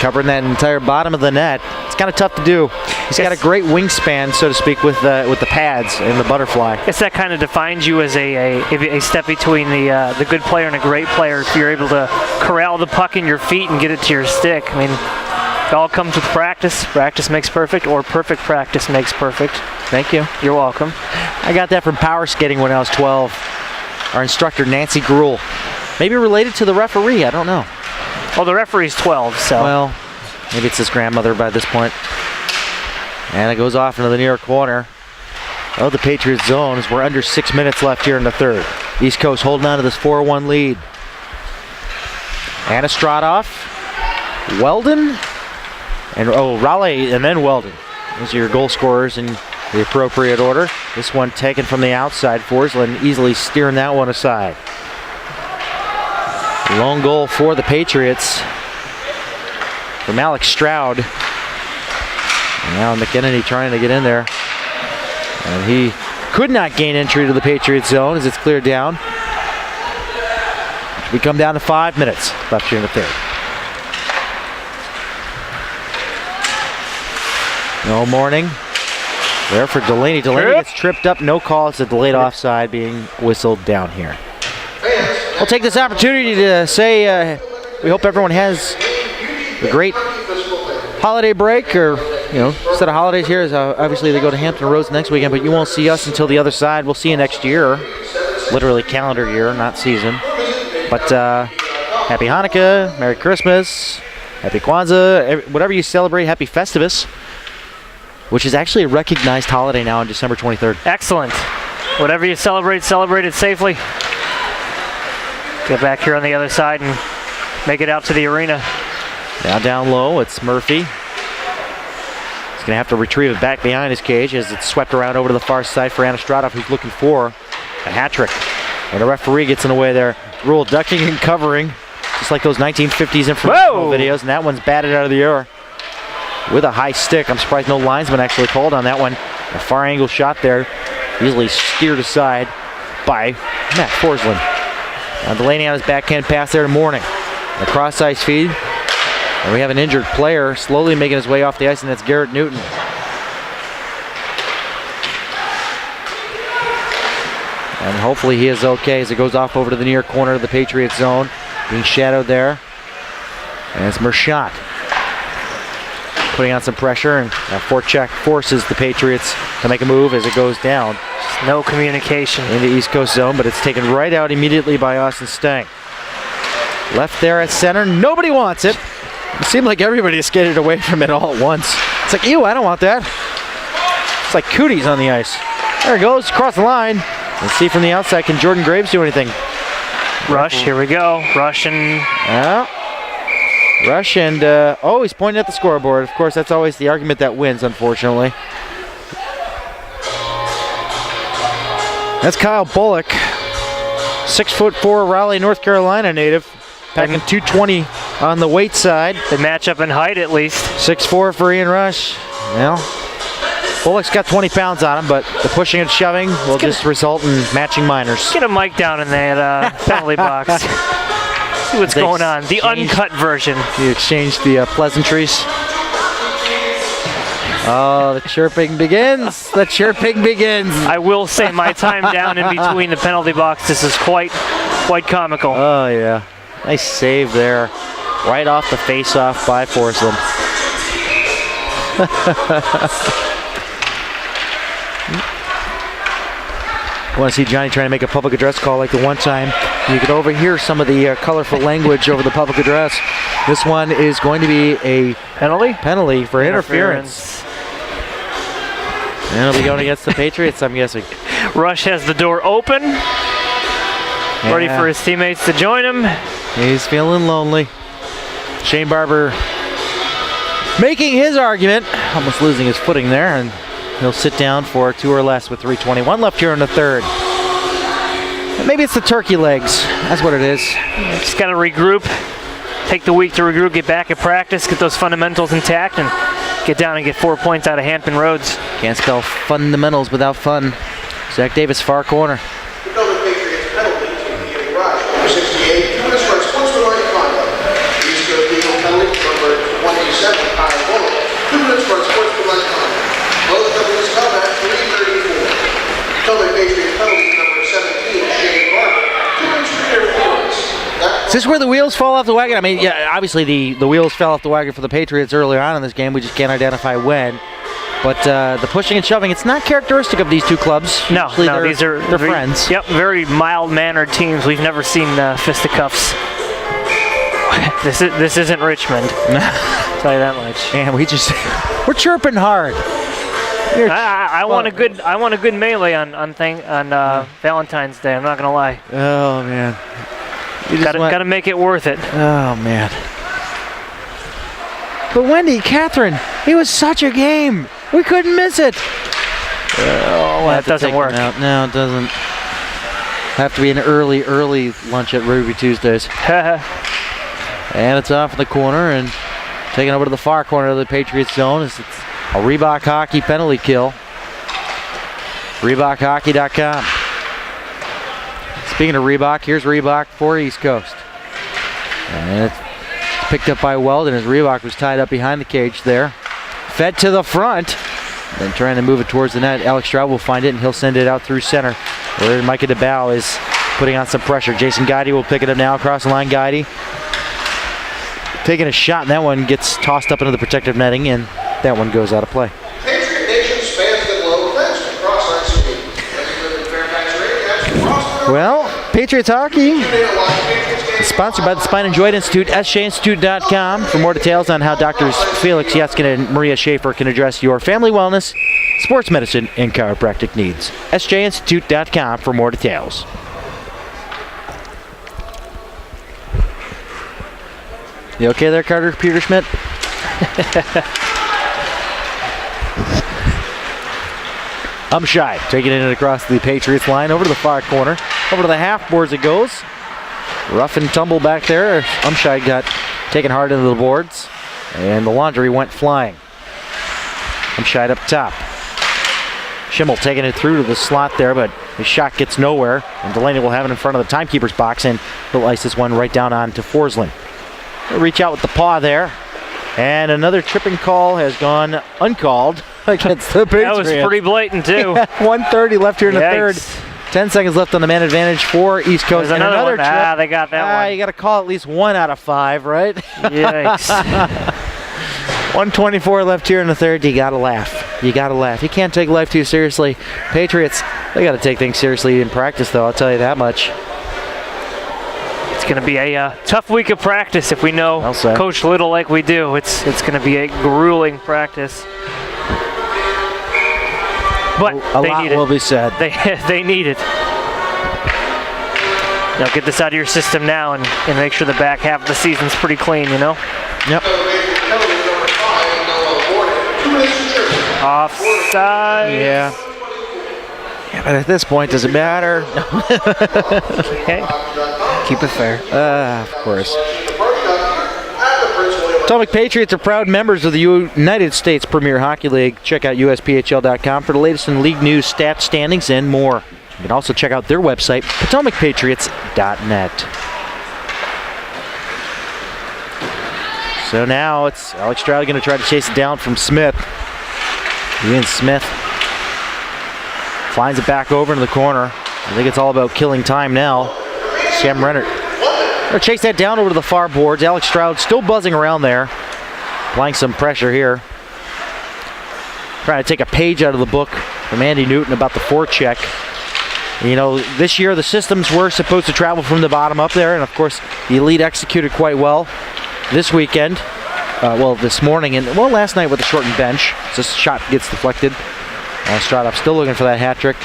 covering that entire bottom of the net. It's kind of tough to do. He's got a great wingspan, so to speak, with the pads and the butterfly. I guess that kind of defines you as a step between the good player and a great player. If you're able to corral the puck in your feet and get it to your stick. I mean, it all comes with practice. Practice makes perfect, or perfect practice makes perfect. Thank you. You're welcome. I got that from power skating when I was 12. Our instructor, Nancy Gruhl. Maybe related to the referee, I don't know. Well, the referee's 12, so. Well, maybe it's his grandmother by this point. And it goes off into the near corner of the Patriots zone as we're under 6 minutes left here in the third. East Coast holding on to this 4-1 lead. Anastradov, Weldon, and Raleigh, and then Weldon. Those are your goal scorers in the appropriate order. This one taken from the outside. Forsland easily steering that one aside. Lone goal for the Patriots from Alex Stroud. And now McEnany trying to get in there. And he could not gain entry to the Patriots zone as it's cleared down. We come down to 5 minutes left here in the third. No Morning there for Delaney. Delaney gets tripped up, no call. It's a delayed offside being whistled down here. We'll take this opportunity to say we hope everyone has a great holiday break, or instead of holidays here, is obviously they go to Hampton Roads next weekend, but you won't see us until the other side. We'll see you next year, literally calendar year, not season. But happy Hanukkah, Merry Christmas, Happy Kwanzaa, whatever you celebrate, Happy Festivus, which is actually a recognized holiday now on December 23rd. Excellent. Whatever you celebrate, celebrate it safely. Get back here on the other side and make it out to the arena. Now down low, it's Murphy. He's going to have to retrieve it back behind his cage as it's swept around over to the far side for Anastradov, who's looking for a hat trick. And the referee gets in the way there. Rule ducking and covering, just like those 1950s informational videos, and that one's batted out of the air with a high stick. I'm surprised no linesman actually called on that one. A far angle shot there, easily steered aside by Matt Forsland. Now Delaney on his backhand pass there to Morning. A cross ice feed. And we have an injured player slowly making his way off the ice, and that's Garrett Newton. And hopefully he is okay as it goes off over to the near corner of the Patriots zone. Being shadowed there. And it's Mershot putting on some pressure, and forecheck forces the Patriots to make a move as it goes down. Just no communication in the East Coast zone, but it's taken right out immediately by Austin Stang. Left there at center, nobody wants it. It seemed like everybody skated away from it all at once. It's like, ew, I don't want that. It's like cooties on the ice. There it goes, across the line. Let's see from the outside, can Jordan Graves do anything? Rush, here we go. Rush and... Rush and, he's pointing at the scoreboard. Of course, that's always the argument that wins, unfortunately. That's Kyle Bullock 6'4" Raleigh, North Carolina native. Packing 220 on the weight side. They match up in height at least. 6'4" for Ian Rush. Well, Bullock's got 20 pounds on him, but the pushing and shoving will just result in matching minors. Get a mic down in that penalty box. See what's going on. The uncut version. You exchanged the pleasantries. Oh, the chirping begins. The chirping begins. I will say my time down in between the penalty boxes is quite comical. Oh, yeah. Nice save there. Right off the face-off by Forsland. I want to see Johnny trying to make a public address call like the one time. You could overhear some of the colorful language over the public address. This one is going to be a penalty for interference. And it'll be going against the Patriots, I'm guessing. Rush has the door open. Yeah. Ready for his teammates to join him. He's feeling lonely. Shane Barber making his argument. Almost losing his footing there. And he'll sit down for 2 or less with 3:21 left here in the third. Maybe it's the turkey legs. That's what it is. Just got to regroup. Take the week to regroup, get back at practice, get those fundamentals intact, and get down and get 4 points out of Hampton Roads. Can't spell fundamentals without fun. Zach Davis, far corner. The Potomac Patriots penalty to Ian Rush, number 68, 2 minutes for unsportsmanlike conduct. East Coast Eagle penalty, number 27, Kyle Bullock, 2 minutes for unsportsmanlike conduct. Both of them come at 3:34. Potomac Patriots penalty, number 17, Shane Barber, 2 minutes for interference. Is this where the wheels fall off the wagon? I mean, yeah, obviously the wheels fell off the wagon for the Patriots earlier on in this game. We just can't identify when. But the pushing and shoving, it's not characteristic of these two clubs. No, Usually they're friends. Yep, very mild-mannered teams. We've never seen fisticuffs. This isn't Richmond. I'll tell you that much. And we're chirping hard. I want a good melee on Valentine's Day. I'm not gonna lie. Oh man. Gotta make it worth it. Oh man. But Wendy, Catherine, it was such a game. We couldn't miss it. That doesn't work. No, it doesn't. Have to be an early lunch at Ruby Tuesdays. And it's off in the corner and taking over to the far corner of the Patriots zone. It's a Reebok Hockey penalty kill. ReebokHockey.com. Speaking of Reebok, here's Reebok for East Coast. And it's picked up by Weldon as Reebok was tied up behind the cage there. Fed to the front. Then trying to move it towards the net. Alex Stroud will find it and he'll send it out through center. Where Micah DeBow is putting on some pressure. Jason Guidey will pick it up now across the line. Guidey taking a shot, and that one gets tossed up into the protective netting, and that one goes out of play. Patriot Nation spans the globe thanks to Crossline City. Well, Patriots hockey sponsored by the Spine and Joint Institute, sjinstitute.com for more details on how Doctors Felix Yatskin and Maria Schaefer can address your family wellness, sports medicine, and chiropractic needs. sjinstitute.com for more details. You okay there, Carter Peterschmidt? I'm shy. Taking it across the Patriots line, over to the far corner. Over to the half boards it goes. Rough and tumble back there. Umshide got taken hard into the boards, and the laundry went flying. Umshide up top. Schimmel taking it through to the slot there, but his shot gets nowhere, and Delaney will have it in front of the timekeeper's box, and he'll ice this one right down onto Forsland. He'll reach out with the paw there, and another tripping call has gone uncalled against the Patriots. That was pretty blatant, too. 1:30 left here in the third. 10 seconds left on the man advantage for East Coast. There's another one. Trip. They got that one. You got to call at least 1 out of 5, right? Yikes. 1:24 left here in the third. You got to laugh. You got to laugh. You can't take life too seriously. Patriots, they got to take things seriously in practice, though. I'll tell you that much. It's going to be a tough week of practice if we know Coach Little like we do. It's going to be a grueling practice. But a lot will be said. They need it. Now get this out of your system now and make sure the back half of the season's pretty clean, you know? Yep. Offside. Yeah, And at this point, does it matter? Okay. Keep it fair. Of course. Potomac Patriots are proud members of the United States Premier Hockey League. Check out USPHL.com for the latest in league news, stats, standings, and more. You can also check out their website, PotomacPatriots.net. So now it's Alex Stroud going to try to chase it down from Smith. Ian Smith finds it back over into the corner. I think it's all about killing time now. Sam Rennert going to chase that down over to the far boards. Alex Stroud still buzzing around there, applying some pressure here. Trying to take a page out of the book from Andy Newton about the forecheck. You know, this year the systems were supposed to travel from the bottom up there, and of course the elite executed quite well this weekend. This morning and last night with the shortened bench. This shot gets deflected. Stradov still looking for that hat trick.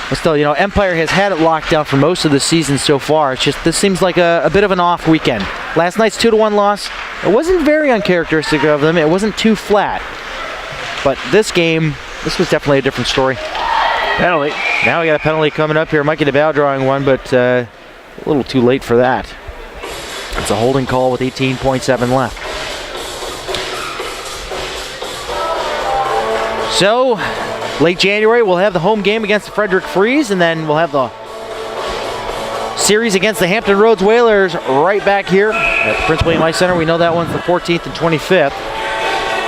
But still, you know, Empire has had it locked down for most of the season so far. It's just this seems like a bit of an off weekend. Last night's 2-1 loss, it wasn't very uncharacteristic of them. It wasn't too flat. But this game, this was definitely a different story. Penalty. Now we got a penalty coming up here. Mikey DeBow drawing one, but a little too late for that. It's a holding call with 18.7 left. So, late January, we'll have the home game against the Frederick Freeze, and then we'll have the series against the Hampton Roads Whalers right back here at the Prince William Ice Center. We know that one's the 14th and 25th.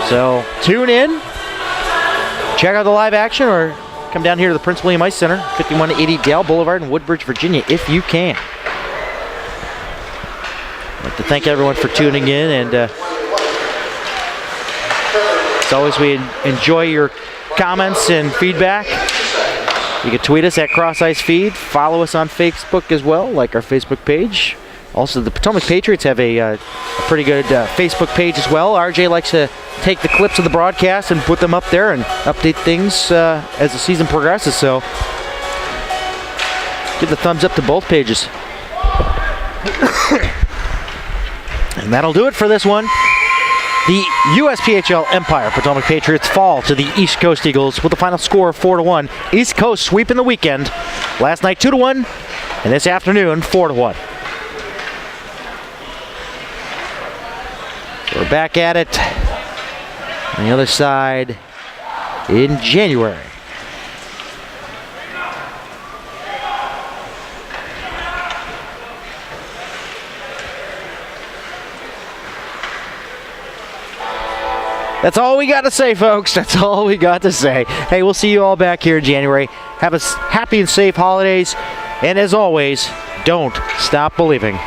So, tune in, check out the live action, or come down here to the Prince William Ice Center, 5180 Dale Boulevard in Woodbridge, Virginia, if you can. I'd like to thank everyone for tuning in, and as always, we enjoy your comments and feedback. You can tweet us at Cross Ice Feed, follow us on Facebook as well, like our Facebook page. Also, the Potomac Patriots have a pretty good Facebook page as well. RJ likes to take the clips of the broadcast and put them up there and update things as the season progresses, so give the thumbs up to both pages. And that'll do it for this one. The USPHL Empire Potomac Patriots fall to the East Coast Eagles with a final score of 4-1. East Coast sweeping the weekend. Last night 2-1, and this afternoon 4-1. So we're back at it on the other side in January. That's all we got to say, folks. That's all we got to say. Hey, we'll see you all back here in January. Have a happy and safe holidays. And as always, don't stop believing.